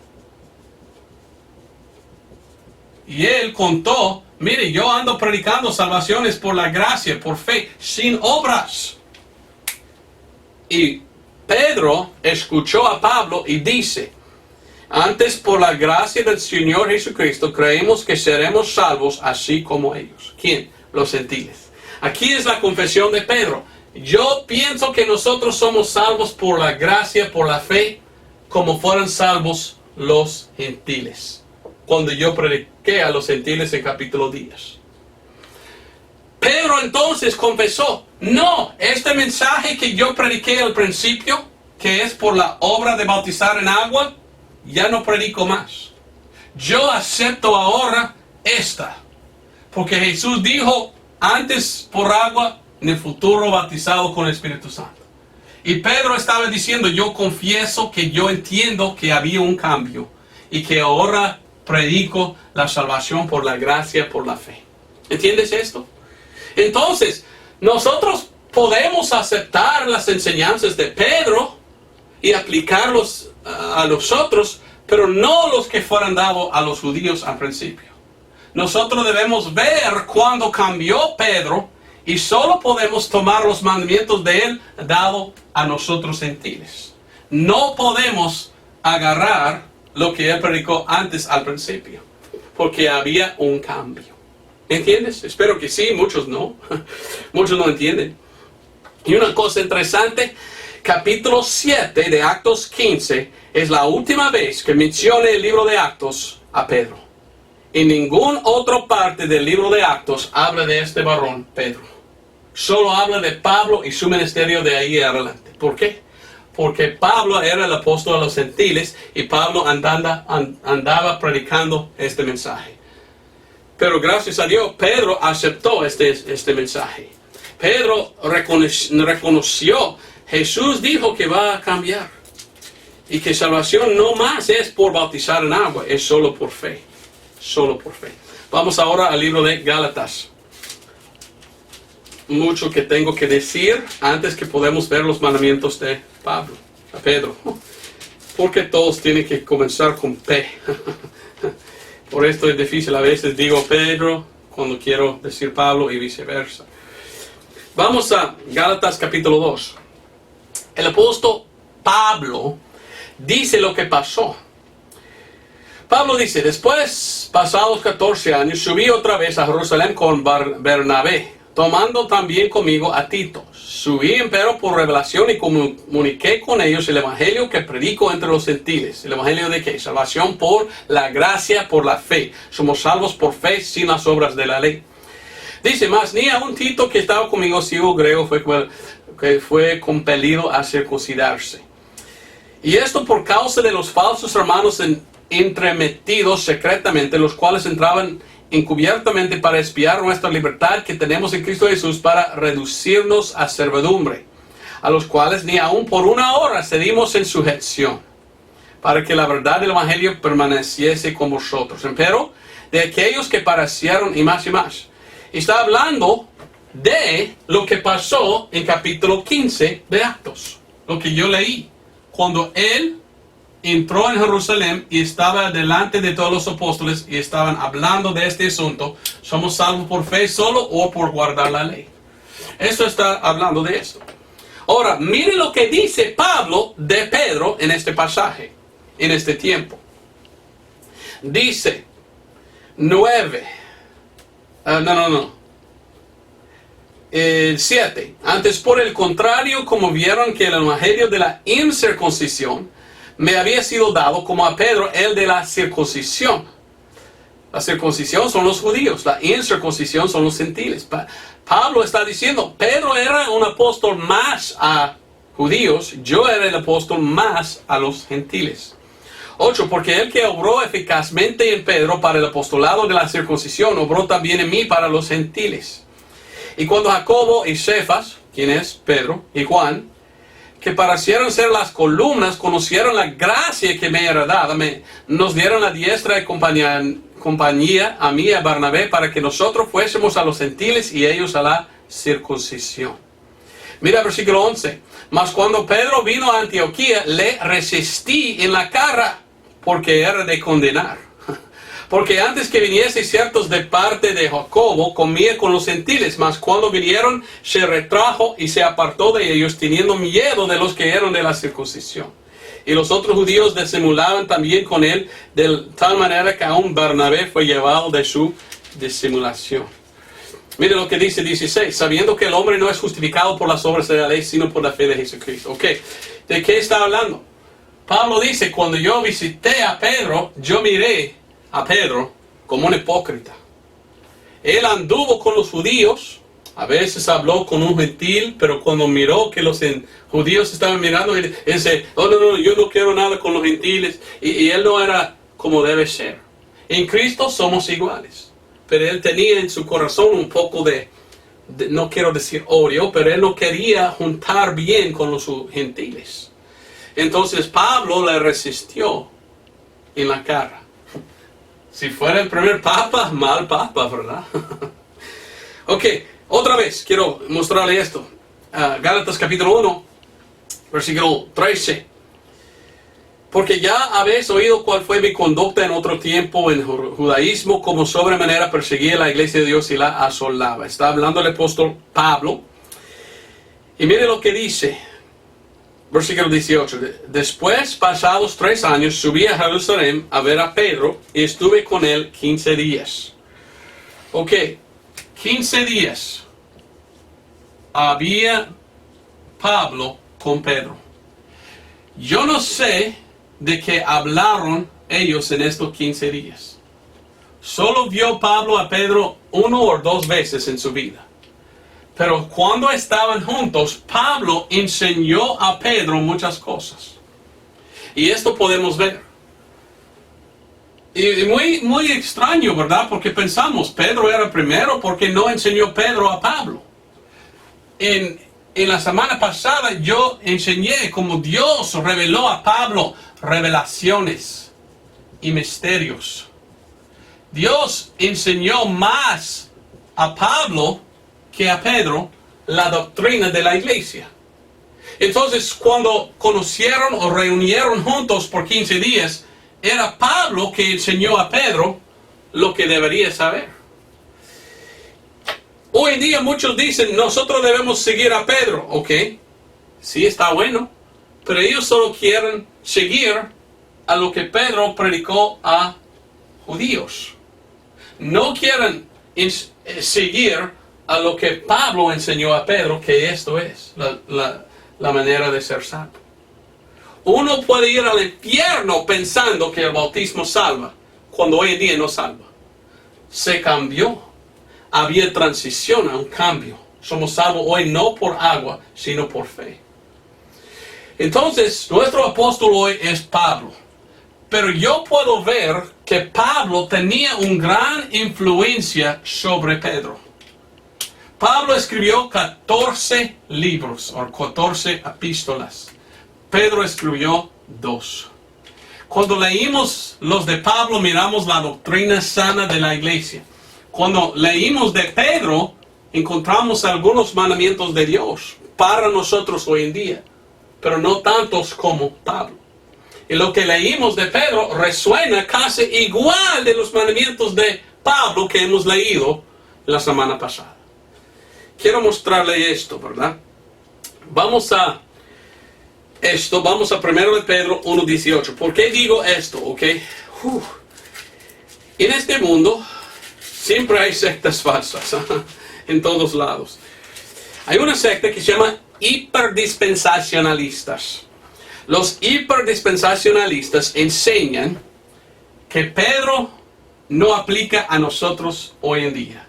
Y él contó: mire, yo ando predicando salvaciones por la gracia, por fe, sin obras. Y Pedro escuchó a Pablo y dice: antes por la gracia del Señor Jesucristo creemos que seremos salvos así como ellos. ¿Quién? Los gentiles. Aquí es la confesión de Pedro. Yo pienso que nosotros somos salvos por la gracia, por la fe, como fueron salvos los gentiles. Cuando yo prediqué a los gentiles en capítulo 10. Pedro entonces confesó: no, este mensaje que yo prediqué al principio, que es por la obra de bautizar en agua, ya no predico más. Yo acepto ahora esta. Porque Jesús dijo: antes por agua, en el futuro bautizado con el Espíritu Santo. Y Pedro estaba diciendo: yo confieso que yo entiendo que había un cambio y que ahora predico la salvación por la gracia, por la fe. ¿Entiendes esto? Entonces, nosotros podemos aceptar las enseñanzas de Pedro y aplicarlos a nosotros, pero no los que fueron dados a los judíos al principio. Nosotros debemos ver cuándo cambió Pedro, y solo podemos tomar los mandamientos de él dado a nosotros gentiles. No podemos agarrar lo que él predicó antes al principio, porque había un cambio. ¿Entiendes? Espero que sí, muchos no. Muchos no entienden. Y una cosa interesante, capítulo 7 de Actos 15 es la última vez que menciona el libro de Actos a Pedro. En ninguna otra parte del libro de Actos habla de este varón, Pedro. Solo habla de Pablo y su ministerio de ahí en adelante. ¿Por qué? Porque Pablo era el apóstol a los gentiles y Pablo andaba predicando este mensaje. Pero gracias a Dios, Pedro aceptó este mensaje. Pedro reconoció, Jesús dijo que va a cambiar. Y que salvación no más es por bautizar en agua, es solo por fe. Solo por fe. Vamos ahora al libro de Gálatas. Mucho que tengo que decir antes que podemos ver los mandamientos de Pedro. Porque todos tienen que comenzar con P. Por esto es difícil. A veces digo Pedro cuando quiero decir Pablo y viceversa. Vamos a Gálatas capítulo 2. El apóstol Pablo dice lo que pasó. Pablo dice: después, pasados 14 años, subí otra vez a Jerusalén con Bernabé, tomando también conmigo a Tito. Subí empero por revelación y comuniqué con ellos el evangelio que predico entre los gentiles. ¿El evangelio de qué? Salvación por la gracia, por la fe. Somos salvos por fe sin las obras de la ley. Dice más: ni aun Tito, que estaba conmigo, ciego griego, fue compelido a circuncidarse. Y esto por causa de los falsos hermanos entremetidos secretamente, los cuales entraban encubiertamente para espiar nuestra libertad que tenemos en Cristo Jesús, para reducirnos a servidumbre, a los cuales ni aun por una hora cedimos en sujeción, para que la verdad del Evangelio permaneciese con vosotros. Pero de aquellos que parecieron y más y más. Está hablando de lo que pasó en capítulo 15 de Actos. Lo que yo leí. Cuando él entró en Jerusalén y estaba delante de todos los apóstoles y estaban hablando de este asunto. ¿Somos salvos por fe solo o por guardar la ley? Esto está hablando de esto. Ahora, mire lo que dice Pablo de Pedro en este pasaje, en este tiempo. Dice 9. 7. Antes, por el contrario, como vieron que el evangelio de la incircuncisión me había sido dado, como a Pedro el de la circuncisión. La circuncisión son los judíos, la incircuncisión son los gentiles. Pablo está diciendo, Pedro era un apóstol más a judíos, yo era el apóstol más a los gentiles. 8. Porque el que obró eficazmente en Pedro para el apostolado de la circuncisión, obró también en mí para los gentiles. Y cuando Jacobo y Cefas, quien es Pedro, y Juan, que parecieron ser las columnas, conocieron la gracia que me era dada, nos dieron la diestra de compañía a mí y a Barnabé, para que nosotros fuésemos a los gentiles y ellos a la circuncisión. Mira versículo 11. Mas cuando Pedro vino a Antioquía, le resistí en la cara, porque era de condenar. Porque antes que viniese ciertos de parte de Jacobo, comía con los gentiles, mas cuando vinieron, se retrajo y se apartó de ellos, teniendo miedo de los que eran de la circuncisión. Y los otros judíos disimulaban también con él, de tal manera que aún Bernabé fue llevado de su disimulación. Mire lo que dice 16, sabiendo que el hombre no es justificado por las obras de la ley, sino por la fe de Jesucristo. Ok, ¿de qué está hablando? Pablo dice, cuando yo visité a Pedro, yo miré a Pedro como un hipócrita. Él anduvo con los judíos, a veces habló con un gentil, pero cuando miró que los judíos estaban mirando, él dice, no, yo no quiero nada con los gentiles. Y él no era como debe ser. En Cristo somos iguales. Pero él tenía en su corazón un poco de no quiero decir odio, pero él no quería juntar bien con los gentiles. Entonces Pablo le resistió en la cara. Si fuera el primer papa, mal papa, ¿verdad? Ok, otra vez quiero mostrarle esto. Gálatas capítulo 1, versículo 13. Porque ya habéis oído cuál fue mi conducta en otro tiempo en judaísmo, como sobremanera perseguía la iglesia de Dios y la asolaba. Está hablando el apóstol Pablo. Y mire lo que dice. Versículo 18. Después, pasados 3 años, subí a Jerusalén a ver a Pedro y estuve con él 15 días. Ok, 15 días había Pablo con Pedro. Yo no sé de qué hablaron ellos en estos 15 días. Solo vio Pablo a Pedro 1 o 2 veces en su vida. Pero cuando estaban juntos, Pablo enseñó a Pedro muchas cosas. Y esto podemos ver. Y muy extraño, ¿verdad? Porque pensamos, Pedro era primero, porque no enseñó Pedro a Pablo. En la semana pasada yo enseñé cómo Dios reveló a Pablo revelaciones y misterios. Dios enseñó más a Pablo que a Pedro la doctrina de la iglesia. Entonces, cuando conocieron o reunieron juntos por 15 días, era Pablo que enseñó a Pedro lo que debería saber. Hoy en día muchos dicen, nosotros debemos seguir a Pedro. Ok, sí está bueno, pero ellos solo quieren seguir a lo que Pedro predicó a judíos. No quieren seguir a lo que Pablo enseñó a Pedro, que esto es la manera de ser salvo. Uno puede ir al infierno pensando que el bautismo salva, cuando hoy en día no salva. Se cambió. Había transición a un cambio. Somos salvos hoy no por agua, sino por fe. Entonces, nuestro apóstol hoy es Pablo. Pero yo puedo ver que Pablo tenía una gran influencia sobre Pedro. Pablo escribió 14 libros, o 14 epístolas. Pedro escribió 2. Cuando leímos los de Pablo, miramos la doctrina sana de la iglesia. Cuando leímos de Pedro, encontramos algunos mandamientos de Dios para nosotros hoy en día, pero no tantos como Pablo. Y lo que leímos de Pedro resuena casi igual de los mandamientos de Pablo que hemos leído la semana pasada. Quiero mostrarle esto, ¿verdad? Vamos a 1 de Pedro 1:18. ¿Por qué digo esto? ¿Okay? En este mundo siempre hay sectas falsas, en todos lados. Hay una secta que se llama hiperdispensacionalistas. Los hiperdispensacionalistas enseñan que Pedro no aplica a nosotros hoy en día.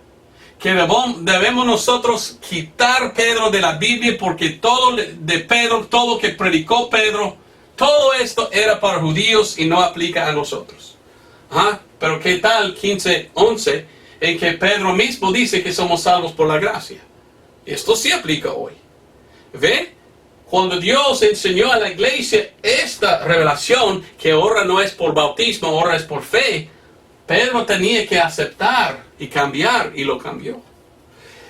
Que debemos nosotros quitar Pedro de la Biblia porque todo de Pedro, todo que predicó Pedro, todo esto era para judíos y no aplica a nosotros. Pero ¿qué tal 15:11 en que Pedro mismo dice que somos salvos por la gracia? Esto sí aplica hoy. ¿Ve? Cuando Dios enseñó a la iglesia esta revelación, que ahora no es por bautismo, ahora es por fe, Pedro tenía que aceptar y cambiar, y lo cambió.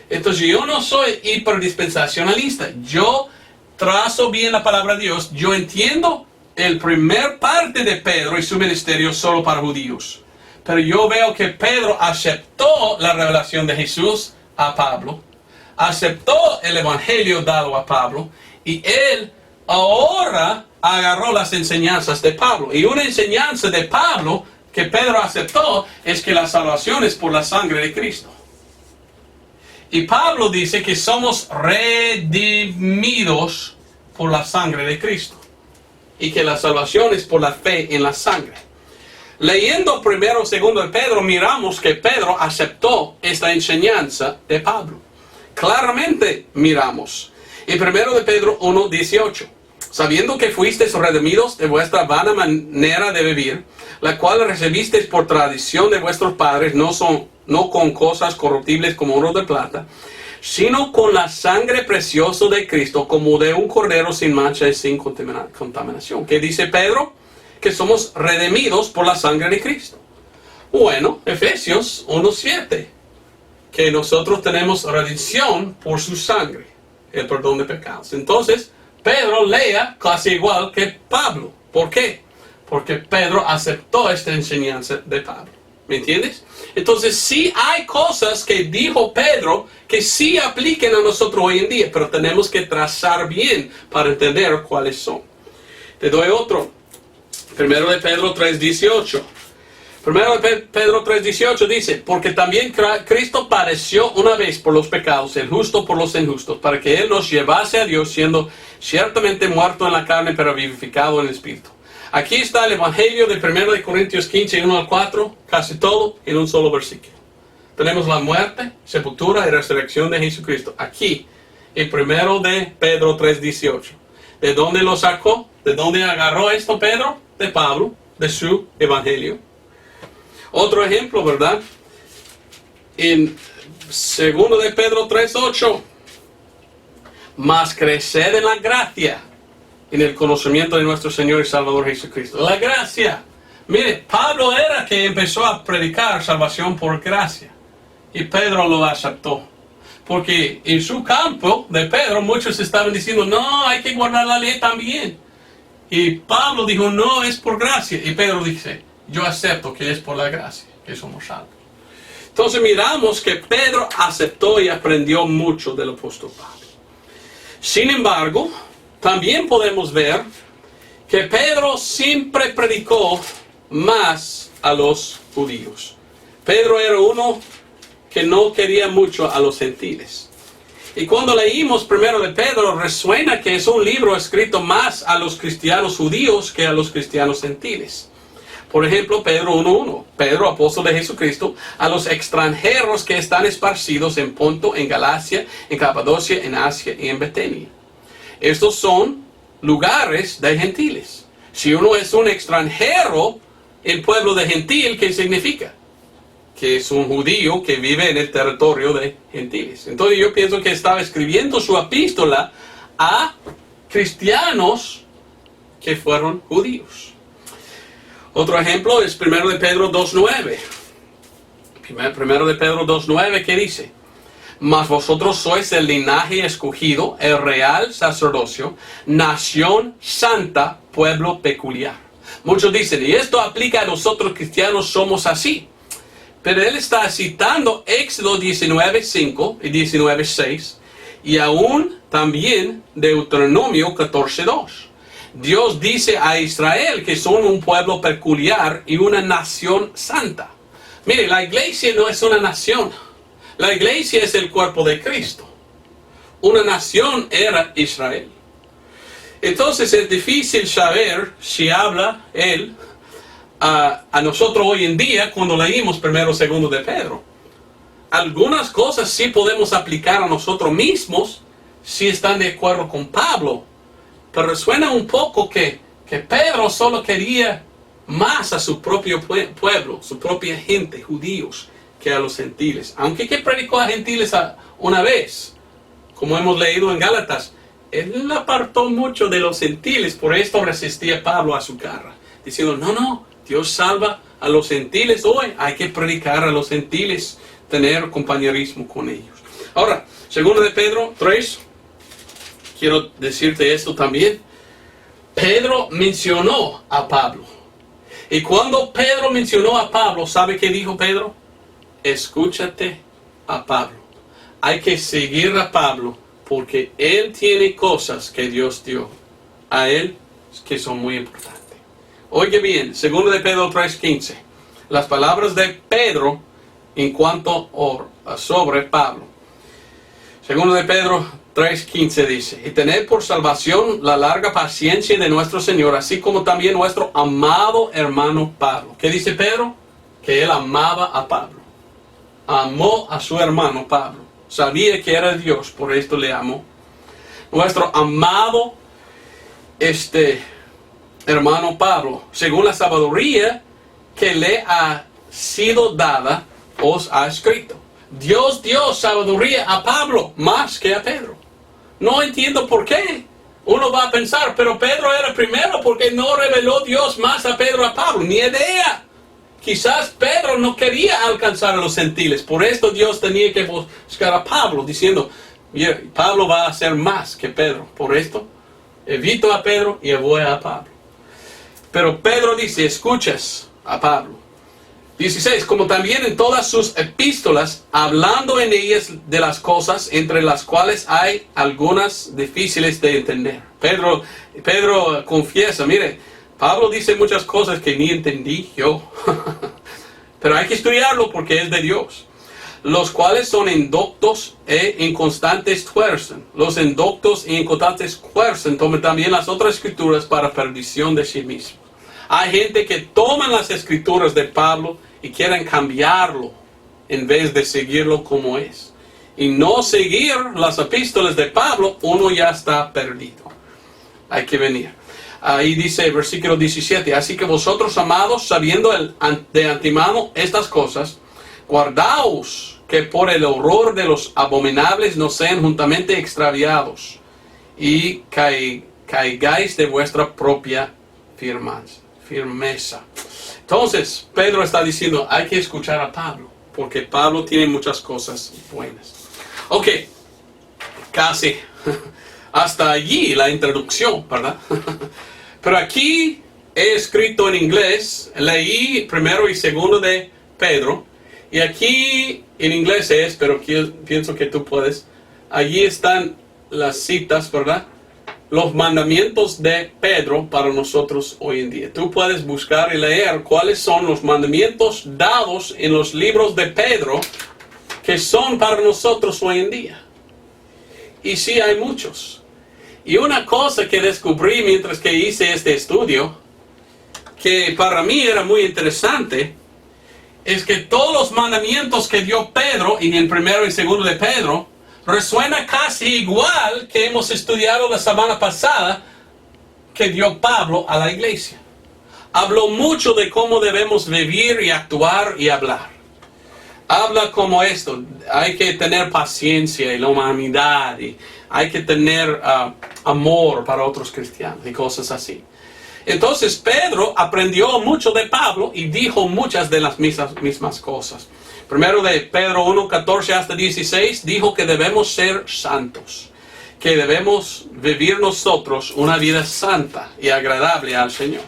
Entonces yo no soy hiperdispensacionalista. Yo trazo bien la palabra de Dios. Yo entiendo el primer parte de Pedro y su ministerio solo para judíos. Pero yo veo que Pedro aceptó la revelación de Jesús a Pablo, aceptó el evangelio dado a Pablo, y él ahora agarró las enseñanzas de Pablo. Y una enseñanza de Pablo que Pedro aceptó es que la salvación es por la sangre de Cristo. Y Pablo dice que somos redimidos por la sangre de Cristo. Y que la salvación es por la fe en la sangre. Leyendo 1 o 2 de Pedro, miramos que Pedro aceptó esta enseñanza de Pablo. Claramente miramos. En 1 de Pedro 1:18. Sabiendo que fuisteis redimidos de vuestra vana manera de vivir, la cual recibisteis por tradición de vuestros padres, no con cosas corruptibles como oro de plata, sino con la sangre preciosa de Cristo, como de un cordero sin mancha y sin contaminación. ¿Qué dice Pedro? Que somos redimidos por la sangre de Cristo. Bueno, Efesios 1:7. Que nosotros tenemos redención por su sangre, el perdón de pecados. Entonces, Pedro lea casi igual que Pablo. ¿Por qué? Porque Pedro aceptó esta enseñanza de Pablo. ¿Me entiendes? Entonces, sí hay cosas que dijo Pedro que sí apliquen a nosotros hoy en día, pero tenemos que trazar bien para entender cuáles son. Te doy otro. 1 de Pedro 3:18. 1 de Pedro 3:18 dice, porque también Cristo padeció una vez por los pecados, el justo por los injustos, para que Él nos llevase a Dios, siendo ciertamente muerto en la carne, pero vivificado en el Espíritu. Aquí está el Evangelio de 1 de Corintios 15, 1-4, casi todo en un solo versículo. Tenemos la muerte, sepultura y resurrección de Jesucristo. Aquí, en 1 de Pedro 3:18. ¿De dónde lo sacó? ¿De dónde agarró esto Pedro? De Pablo, de su Evangelio. Otro ejemplo, ¿verdad? En 2 de Pedro 3:8. Más crecer en la gracia, en el conocimiento de nuestro Señor y Salvador Jesucristo. La gracia. Mire, Pablo era que empezó a predicar salvación por gracia. Y Pedro lo aceptó. Porque en su campo de Pedro muchos estaban diciendo, no, hay que guardar la ley también. Y Pablo dijo, no, es por gracia. Y Pedro dice, yo acepto que es por la gracia que somos salvos. Entonces miramos que Pedro aceptó y aprendió mucho del apóstol Pablo. Sin embargo, también podemos ver que Pedro siempre predicó más a los judíos. Pedro era uno que no quería mucho a los gentiles. Y cuando leímos 1 de Pedro, resuena que es un libro escrito más a los cristianos judíos que a los cristianos gentiles. Por ejemplo, Pedro 1:1. Pedro, apóstol de Jesucristo, a los extranjeros que están esparcidos en Ponto, en Galacia, en Capadocia, en Asia y en Betania. Estos son lugares de gentiles. Si uno es un extranjero en pueblo de gentil, ¿qué significa? Que es un judío que vive en el territorio de gentiles. Entonces yo pienso que estaba escribiendo su epístola a cristianos que fueron judíos. Otro ejemplo es 1 de Pedro 2.9. 1 de Pedro 2.9, ¿qué dice? Mas vosotros sois el linaje escogido, el real sacerdocio, nación santa, pueblo peculiar. Muchos dicen, y esto aplica a nosotros cristianos, somos así. Pero él está citando Éxodo 19.5 y 19.6 y aún también Deuteronomio 14.2. Dios dice a Israel que son un pueblo peculiar y una nación santa. Mire, la iglesia no es una nación. La iglesia es el cuerpo de Cristo. Una nación era Israel. Entonces es difícil saber si habla él a nosotros hoy en día cuando leímos 1 o 2 de Pedro. Algunas cosas sí podemos aplicar a nosotros mismos si están de acuerdo con Pablo. Pero suena un poco que Pedro solo quería más a su propio pueblo, su propia gente, judíos, que a los gentiles. Aunque que predicó a gentiles una vez, como hemos leído en Gálatas, él apartó mucho de los gentiles, por esto resistía Pablo a su cara, diciendo, no, Dios salva a los gentiles hoy, hay que predicar a los gentiles, tener compañerismo con ellos. Ahora, 2 de Pedro 3, quiero decirte esto también. Pedro mencionó a Pablo. Y cuando Pedro mencionó a Pablo, ¿sabe qué dijo Pedro? Escúchate a Pablo. Hay que seguir a Pablo porque él tiene cosas que Dios dio a él que son muy importantes. Oye bien, 2 de Pedro 3.15. Las palabras de Pedro en cuanto sobre Pablo. 2 de Pedro 3.15 dice, y tened por salvación la larga paciencia de nuestro Señor, así como también nuestro amado hermano Pablo. ¿Qué dice Pedro? Que él amaba a Pablo. Amó a su hermano Pablo. Sabía que era Dios, por esto le amó. Nuestro amado hermano Pablo, según la sabiduría que le ha sido dada, os ha escrito. Dios dio sabiduría a Pablo más que a Pedro. No entiendo por qué. Uno va a pensar, pero Pedro era primero porque no reveló Dios más a Pedro a Pablo. Ni idea. Quizás Pedro no quería alcanzar a los gentiles. Por esto Dios tenía que buscar a Pablo, diciendo, Pablo va a hacer más que Pedro. Por esto, evito a Pedro y voy a Pablo. Pero Pedro dice, escuchas a Pablo. 16, como también en todas sus epístolas, hablando en ellas de las cosas entre las cuales hay algunas difíciles de entender. Pedro confiesa, mire, Pablo dice muchas cosas que ni entendí yo. Pero hay que estudiarlo porque es de Dios. Los cuales son indoctos e inconstantes tuercen. Los indoctos e inconstantes tuercen toman también las otras escrituras para perdición de sí mismos. Hay gente que toman las escrituras de Pablo y quieren cambiarlo en vez de seguirlo como es. Y no seguir las epístolas de Pablo, uno ya está perdido. Hay que venir. Ahí dice, versículo 17, así que vosotros, amados, sabiendo de antemano estas cosas, guardaos que por el horror de los abominables no sean juntamente extraviados y caigáis de vuestra propia firmeza. Entonces, Pedro está diciendo, hay que escuchar a Pablo, porque Pablo tiene muchas cosas buenas. Ok, casi hasta allí la introducción, ¿verdad? Pero aquí he escrito en inglés, leí 1 y 2 de Pedro, y aquí en inglés es, pero pienso que tú puedes, allí están las citas, ¿verdad? Los mandamientos de Pedro para nosotros hoy en día. Tú puedes buscar y leer cuáles son los mandamientos dados en los libros de Pedro que son para nosotros hoy en día. Y sí, hay muchos. Y una cosa que descubrí mientras que hice este estudio, que para mí era muy interesante, es que todos los mandamientos que dio Pedro en el 1 y 2 de Pedro, resuena casi igual que hemos estudiado la semana pasada que dio Pablo a la iglesia. Habló mucho de cómo debemos vivir y actuar y hablar. Habla como esto, hay que tener paciencia y la humanidad y hay que tener amor para otros cristianos y cosas así. Entonces Pedro aprendió mucho de Pablo y dijo muchas de las mismas cosas. Primero de Pedro 1, 14 hasta 16, dijo que debemos ser santos, que debemos vivir nosotros una vida santa y agradable al Señor.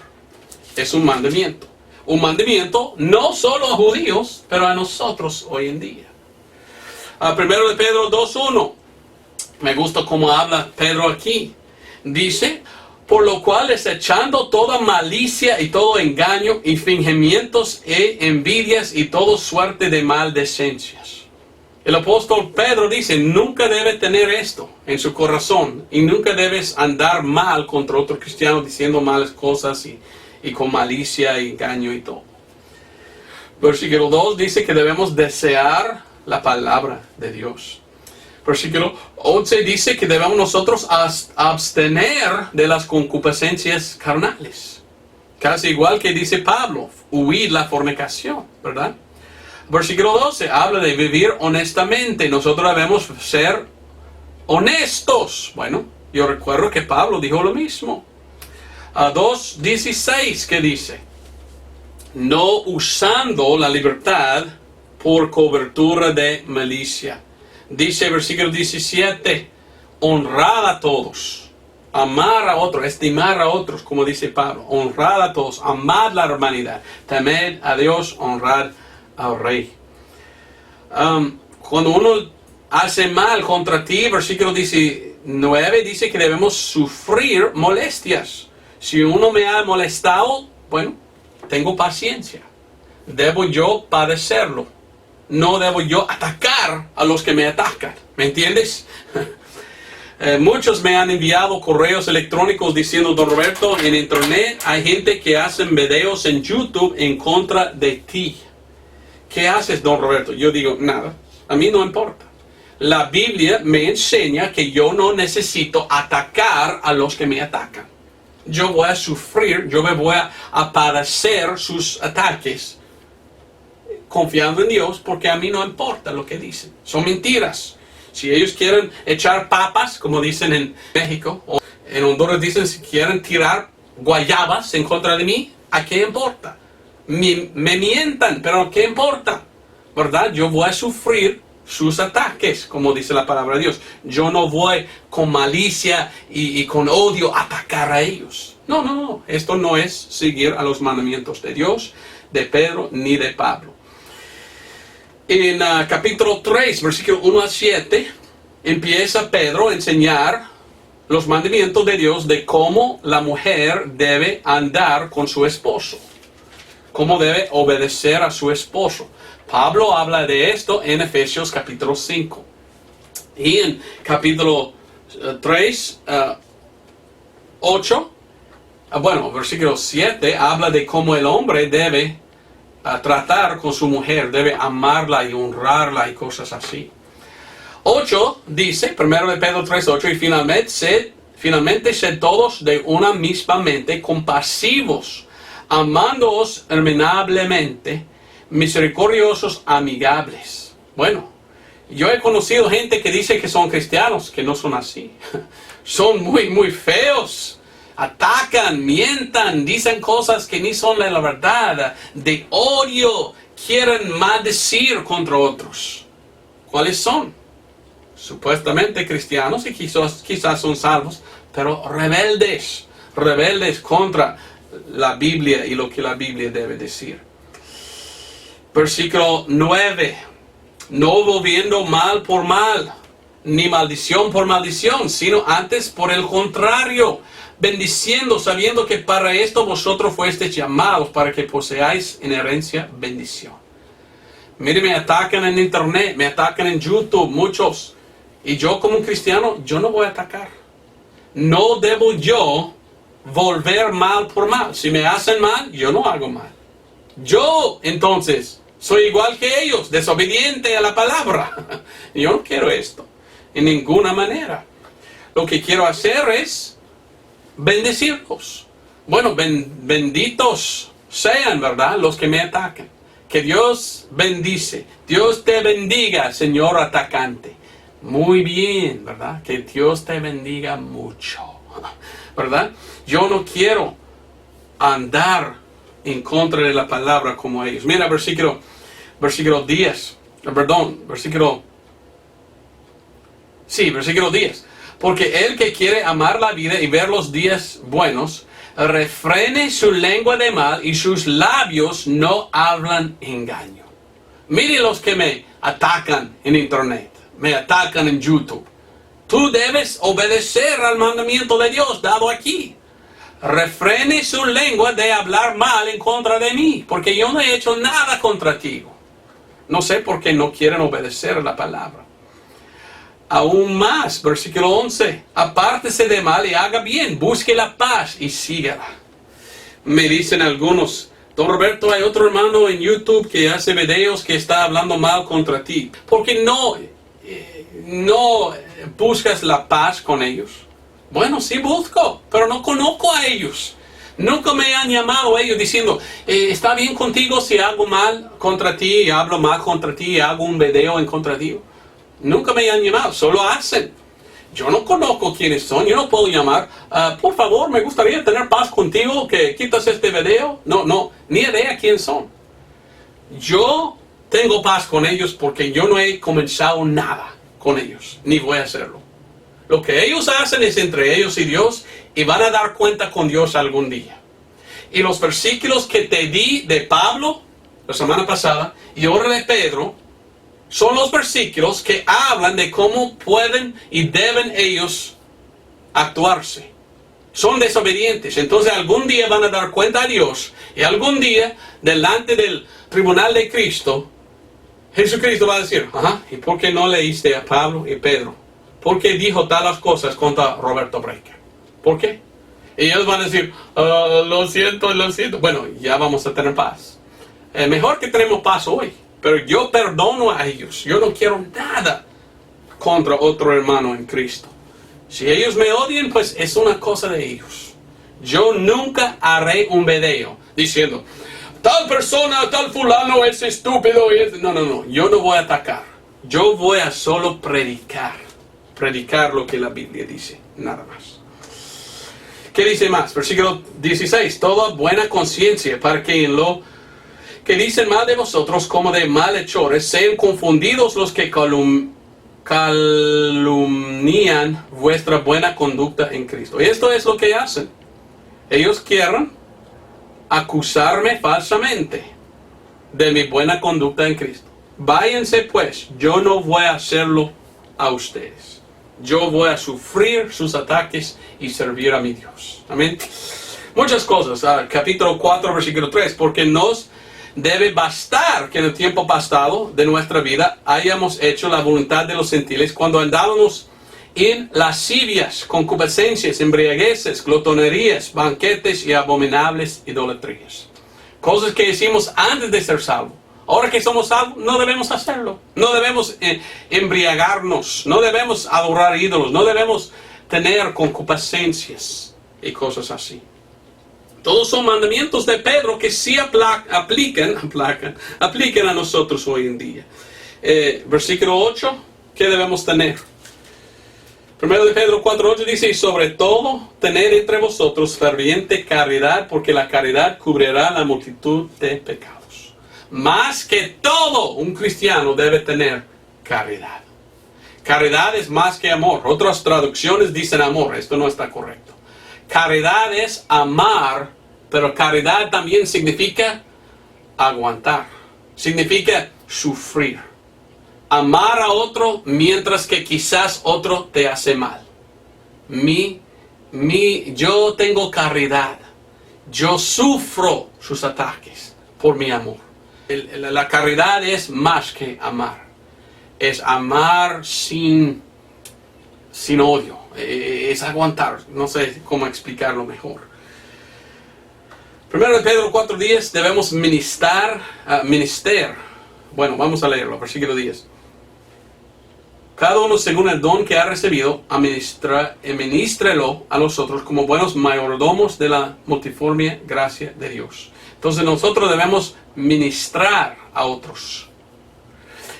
Es un mandamiento. Un mandamiento no solo a judíos, pero a nosotros hoy en día. Primero de Pedro 2:1. Me gusta cómo habla Pedro aquí. Dice, por lo cual desechando toda malicia y todo engaño y fingimientos e envidias y toda suerte de maldecencias. El apóstol Pedro dice, nunca debe tener esto en su corazón y nunca debes andar mal contra otro cristiano diciendo malas cosas y con malicia y engaño y todo. Versículo 2 dice que debemos desear la palabra de Dios. Versículo 11 dice que debemos nosotros abstener de las concupiscencias carnales. Casi igual que dice Pablo, huir la fornicación, ¿verdad? Versículo 12 habla de vivir honestamente. Nosotros debemos ser honestos. Bueno, yo recuerdo que Pablo dijo lo mismo. 2:16 que dice, no usando la libertad por cobertura de malicia. Dice versículo 17, honrad a todos, amar a otros, estimar a otros, como dice Pablo, honrad a todos, amad la hermanidad, temed a Dios, honrad al rey. Cuando uno hace mal contra ti, versículo 19 dice que debemos sufrir molestias. Si uno me ha molestado, bueno, tengo paciencia. Debo yo padecerlo. No debo yo atacar a los que me atacan. ¿Me entiendes? Muchos me han enviado correos electrónicos diciendo, don Roberto, en internet hay gente que hacen videos en YouTube en contra de ti. ¿Qué haces, don Roberto? Yo digo, nada. A mí no importa. La Biblia me enseña que yo no necesito atacar a los que me atacan. Yo voy a sufrir, yo me voy a padecer sus ataques, confiando en Dios, porque a mí no importa lo que dicen. Son mentiras. Si ellos quieren echar papas, como dicen en México, o en Honduras dicen si quieren tirar guayabas en contra de mí, ¿a qué importa? Me mientan, pero ¿qué importa? ¿Verdad? Yo voy a sufrir sus ataques, como dice la palabra de Dios. Yo no voy con malicia y con odio a atacar a ellos. No. Esto no es seguir a los mandamientos de Dios, de Pedro, ni de Pablo. En capítulo 3, versículo 1 a 7, empieza Pedro a enseñar los mandamientos de Dios de cómo la mujer debe andar con su esposo. Cómo debe obedecer a su esposo. Pablo habla de esto en Efesios capítulo 5. Y en capítulo 3, 8, versículo 7, habla de cómo el hombre debe tratar con su mujer, debe amarla y honrarla y cosas así. 8 dice, primero de Pedro 3:8, y finalmente sed todos de una misma mente, compasivos, amándoos hermanablemente, misericordiosos, amigables. Bueno, yo he conocido gente que dice que son cristianos, que no son así. Son muy feos. Atacan, mientan, dicen cosas que ni son la verdad. De odio, quieren maldecir contra otros. ¿Cuáles son? Supuestamente cristianos y quizás son salvos, pero rebeldes contra la Biblia y lo que la Biblia debe decir. Versículo 9. No volviendo mal por mal, ni maldición por maldición, sino antes por el contrario, bendiciendo, sabiendo que para esto vosotros fuisteis llamados, para que poseáis en herencia bendición. Mire, me atacan en internet, me atacan en YouTube, muchos. Y yo como un cristiano, yo no voy a atacar. No debo yo volver mal por mal. Si me hacen mal, yo no hago mal. Yo, entonces, soy igual que ellos, desobediente a la palabra. Yo no quiero esto, en ninguna manera. Lo que quiero hacer es bendecirlos. Bueno, benditos sean, ¿verdad?, los que me atacan. Que Dios bendice. Dios te bendiga, señor atacante. Muy bien, ¿verdad? Que Dios te bendiga mucho, ¿verdad? Yo no quiero andar en contra de la palabra como ellos. Mira, versículo 10. Versículo 10. Porque el que quiere amar la vida y ver los días buenos, refrene su lengua de mal y sus labios no hablan engaño. Mire los que me atacan en internet, me atacan en YouTube. Tú debes obedecer al mandamiento de Dios dado aquí. Refrene su lengua de hablar mal en contra de mí, porque yo no he hecho nada contra ti. No sé por qué no quieren obedecer la palabra. Aún más, versículo 11. Apártese de mal y haga bien, busque la paz y sígala. Me dicen algunos: Don Roberto, hay otro hermano en YouTube que hace videos que está hablando mal contra ti. ¿Por qué no buscas la paz con ellos? Bueno, sí busco, pero no conozco a ellos. Nunca me han llamado ellos diciendo: ¿está bien contigo si hago mal contra ti, hablo mal contra ti, hago un video en contra ti? Nunca me han llamado, solo hacen. Yo no conozco quiénes son, yo no puedo llamar: por favor, me gustaría tener paz contigo, que quitas este video. No, ni idea quién son. Yo tengo paz con ellos porque yo no he comenzado nada con ellos, ni voy a hacerlo. Lo que ellos hacen es entre ellos y Dios, y van a dar cuenta con Dios algún día. Y los versículos que te di de Pablo la semana pasada y ahora de Pedro son los versículos que hablan de cómo pueden y deben ellos actuarse. Son desobedientes, entonces algún día van a dar cuenta a Dios, y algún día delante del tribunal de Cristo, Jesucristo va a decir: ¿y por qué no leíste a Pablo y Pedro? ¿Por qué dijo talas cosas contra Roberto Breaker? ¿Por qué? Y ellos van a decir: lo siento. Bueno, ya vamos a tener paz. Mejor que tenemos paz hoy. Pero yo perdono a ellos. Yo no quiero nada contra otro hermano en Cristo. Si ellos me odian, pues es una cosa de ellos. Yo nunca haré un video diciendo: tal persona, tal fulano es estúpido. No. Yo no voy a atacar. Yo voy a solo predicar. Predicar lo que la Biblia dice. Nada más. ¿Qué dice más? Versículo 16. Toda buena conciencia para que en lo que dicen mal de vosotros como de malhechores sean confundidos los que calumnian vuestra buena conducta en Cristo. Y esto es lo que hacen. Ellos quieren acusarme falsamente de mi buena conducta en Cristo. Váyanse pues, yo no voy a hacerlo a ustedes. Yo voy a sufrir sus ataques y servir a mi Dios. Amén. Muchas cosas. Capítulo 4, versículo 3. Porque nos debe bastar que en el tiempo pasado de nuestra vida hayamos hecho la voluntad de los gentiles cuando andábamos en lascivias, concupiscencias, embriagueces, glotonerías, banquetes y abominables idolatrías. Cosas que hicimos antes de ser salvos. Ahora que somos salvos, no debemos hacerlo. No debemos embriagarnos, no debemos adorar ídolos, no debemos tener concupiscencias y cosas así. Todos son mandamientos de Pedro que sí aplican a nosotros hoy en día. Versículo 8, ¿qué debemos tener? Primero de Pedro 4:8 dice: y sobre todo, tener entre vosotros ferviente caridad, porque la caridad cubrirá la multitud de pecados. Más que todo, un cristiano debe tener caridad. Caridad es más que amor. Otras traducciones dicen amor. Esto no está correcto. Caridad es amar, pero caridad también significa aguantar. Significa sufrir. Amar a otro mientras que quizás otro te hace mal. Yo tengo caridad. Yo sufro sus ataques por mi amor. La caridad es más que amar. Es amar sin odio. Es aguantar. No sé cómo explicarlo mejor. Primero de Pedro 4:10 debemos ministrar. Bueno, vamos a leerlo. Versículo 10. Cada uno según el don que ha recibido, ministrelo a nosotros como buenos mayordomos de la multiforme gracia de Dios. Entonces nosotros debemos ministrar a otros.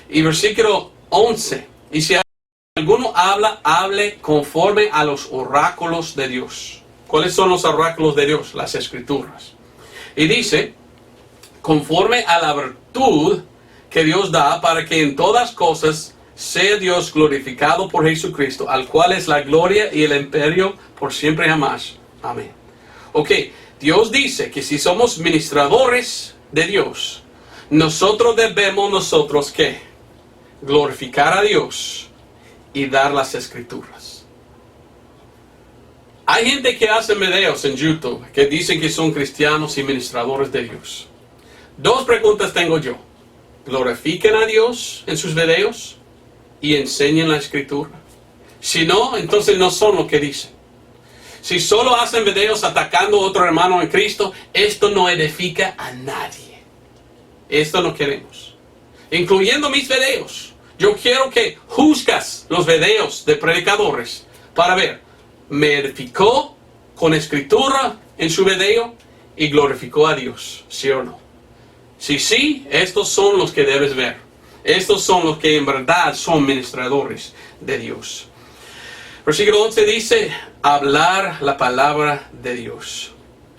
Y versículo 11. Y si alguno habla, hable conforme a los oráculos de Dios. ¿Cuáles son los oráculos de Dios? Las Escrituras. Y dice, conforme a la virtud que Dios da para que en todas cosas sea Dios glorificado por Jesucristo, al cual es la gloria y el imperio por siempre y jamás. Amén. Ok, Dios dice que si somos ministradores de Dios, nosotros debemos, ¿qué? Glorificar a Dios y dar las Escrituras. Hay gente que hace videos en YouTube que dicen que son cristianos y ministradores de Dios. Dos preguntas tengo yo. ¿Glorifican a Dios en sus videos y enseñan la Escritura? Si no, entonces no son lo que dicen. Si solo hacen videos atacando a otro hermano en Cristo, esto no edifica a nadie. Esto no queremos. Incluyendo mis videos. Yo quiero que juzgas los videos de predicadores para ver, ¿me edificó con Escritura en su video y glorificó a Dios? ¿Sí o no? Si sí, estos son los que debes ver. Estos son los que en verdad son ministradores de Dios. Versículo 11 dice, hablar la palabra de Dios.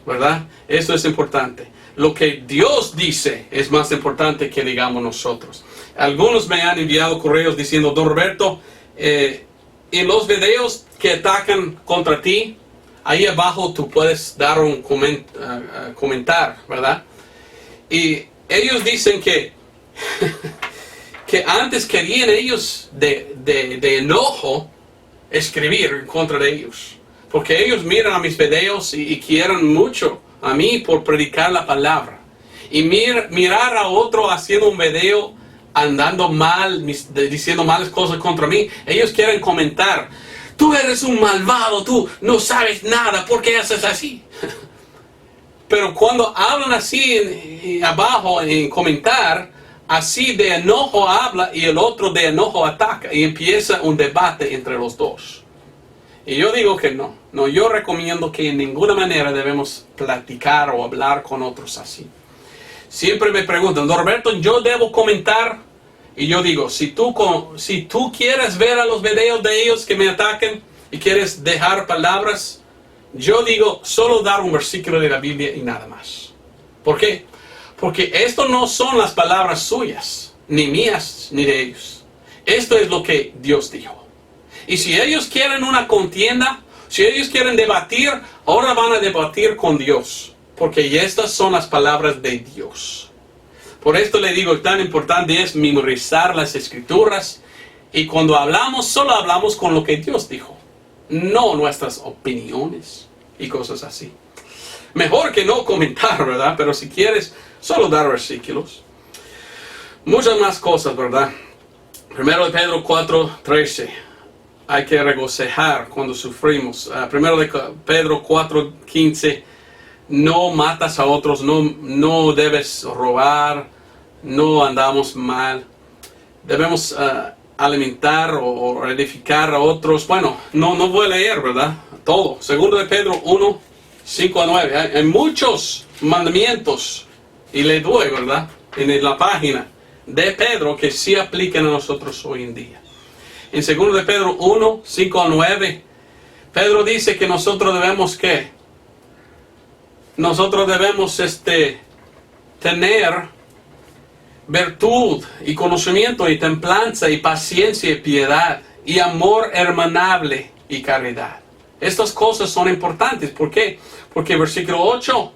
¿Verdad? Esto es importante. Lo que Dios dice es más importante que digamos nosotros. Algunos me han enviado correos diciendo, Don Roberto, en los videos que atacan contra ti, ahí abajo tú puedes dar un comentar, ¿verdad? Y ellos dicen que, que antes querían ellos de enojo escribir en contra de ellos. Porque ellos miran a mis videos y quieren mucho a mí por predicar la palabra. Y mirar a otro haciendo un video andando mal, diciendo malas cosas contra mí, ellos quieren comentar, tú eres un malvado, tú no sabes nada, ¿por qué haces así? Pero cuando hablan así abajo en comentar, así de enojo habla y el otro de enojo ataca y empieza un debate entre los dos. Y yo digo que no, yo recomiendo que en ninguna manera debemos platicar o hablar con otros así. Siempre me preguntan, Don Roberto, ¿yo debo comentar? Y yo digo, si tú quieres ver a los videos de ellos que me ataquen y quieres dejar palabras, yo digo, solo dar un versículo de la Biblia y nada más. ¿Por qué? Porque esto no son las palabras suyas, ni mías, ni de ellos. Esto es lo que Dios dijo. Y si ellos quieren una contienda, si ellos quieren debatir, ahora van a debatir con Dios. Porque estas son las palabras de Dios. Por esto le digo, tan importante es memorizar las Escrituras. Y cuando hablamos, solo hablamos con lo que Dios dijo. No nuestras opiniones y cosas así. Mejor que no comentar, ¿verdad? Pero si quieres, solo dar versículos. Muchas más cosas, ¿verdad? Primero de Pedro 4:13. Hay que regocijar cuando sufrimos. Primero de Pedro 4:15. No matas a otros, no debes robar, no andamos mal. Debemos alimentar o edificar a otros. Bueno, no voy a leer, ¿verdad? Todo. Segundo de Pedro 1:5-9. Hay muchos mandamientos, y le doy, ¿verdad? En la página de Pedro que sí aplican a nosotros hoy en día. En segundo de Pedro 1:5-9, Pedro dice que nosotros debemos, ¿qué? Nosotros debemos tener virtud y conocimiento y templanza y paciencia y piedad y amor hermanable y caridad. Estas cosas son importantes. ¿Por qué? Porque versículo 8,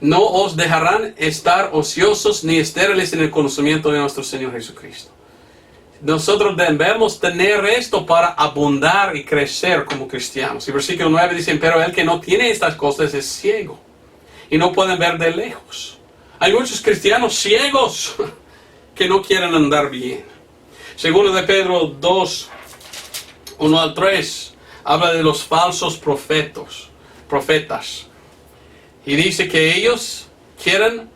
no os dejarán estar ociosos ni estériles en el conocimiento de nuestro Señor Jesucristo. Nosotros debemos tener esto para abundar y crecer como cristianos. Y versículo 9 dice, pero el que no tiene estas cosas es ciego y no pueden ver de lejos. Hay muchos cristianos ciegos que no quieren andar bien. Segundo de Pedro 2:1-3 habla de los falsos profetas. Y dice que ellos quieren,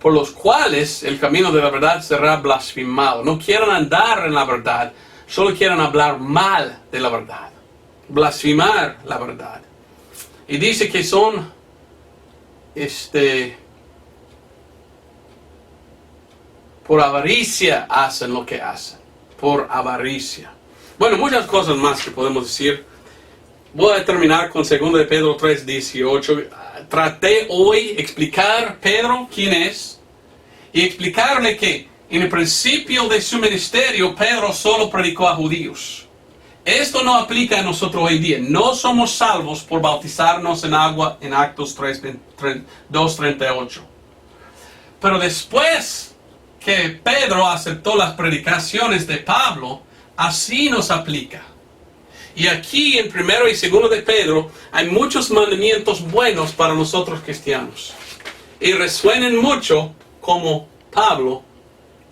por los cuales el camino de la verdad será blasfemado. No quieren andar en la verdad, solo quieren hablar mal de la verdad. Blasfemar la verdad. Y dice que son, por avaricia hacen lo que hacen. Por avaricia. Bueno, muchas cosas más que podemos decir. Voy a terminar con 2 de Pedro 3:18. Traté hoy explicar Pedro quién es y explicarle que en el principio de su ministerio Pedro solo predicó a judíos. Esto no aplica a nosotros hoy día. No somos salvos por bautizarnos en agua en Actos 2:38. Pero después que Pedro aceptó las predicaciones de Pablo, así nos aplica. Y aquí en 1 y 2 de Pedro hay muchos mandamientos buenos para nosotros cristianos. Y resuenan mucho como Pablo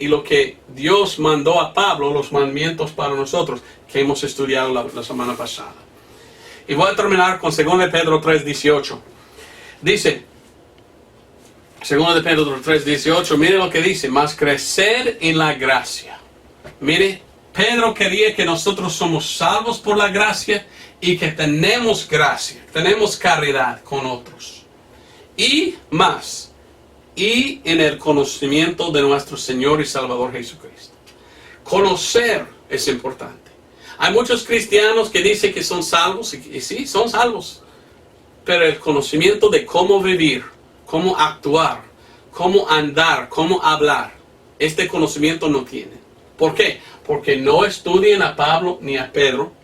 y lo que Dios mandó a Pablo, los mandamientos para nosotros, que hemos estudiado la semana pasada. Y voy a terminar con 2 de Pedro 3:18. Dice, 2 de Pedro 3:18, mire lo que dice, más crecer en la gracia. Mire, Pedro quería que nosotros somos salvos por la gracia y que tenemos gracia, tenemos caridad con otros. Y más, y en el conocimiento de nuestro Señor y Salvador Jesucristo. Conocer es importante. Hay muchos cristianos que dicen que son salvos, y sí, son salvos. Pero el conocimiento de cómo vivir, cómo actuar, cómo andar, cómo hablar, este conocimiento no tienen. ¿Por qué? Porque no estudian a Pablo ni a Pedro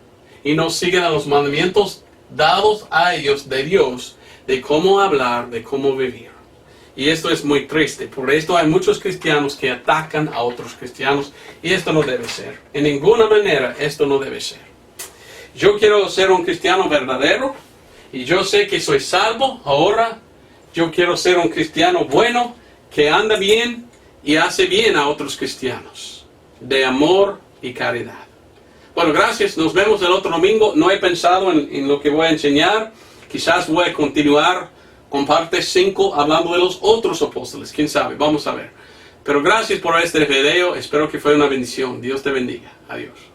y no siguen a los mandamientos dados a ellos de Dios de cómo hablar, de cómo vivir. Y esto es muy triste. Por esto hay muchos cristianos que atacan a otros cristianos y esto no debe ser. En ninguna manera esto no debe ser. Yo quiero ser un cristiano verdadero y yo sé que soy salvo. Ahora yo quiero ser un cristiano bueno que anda bien y hace bien a otros cristianos. De amor y caridad. Bueno, gracias. Nos vemos el otro domingo. No he pensado en lo que voy a enseñar. Quizás voy a continuar con parte 5 hablando de los otros apóstoles. Quién sabe. Vamos a ver. Pero gracias por este video. Espero que fue una bendición. Dios te bendiga. Adiós.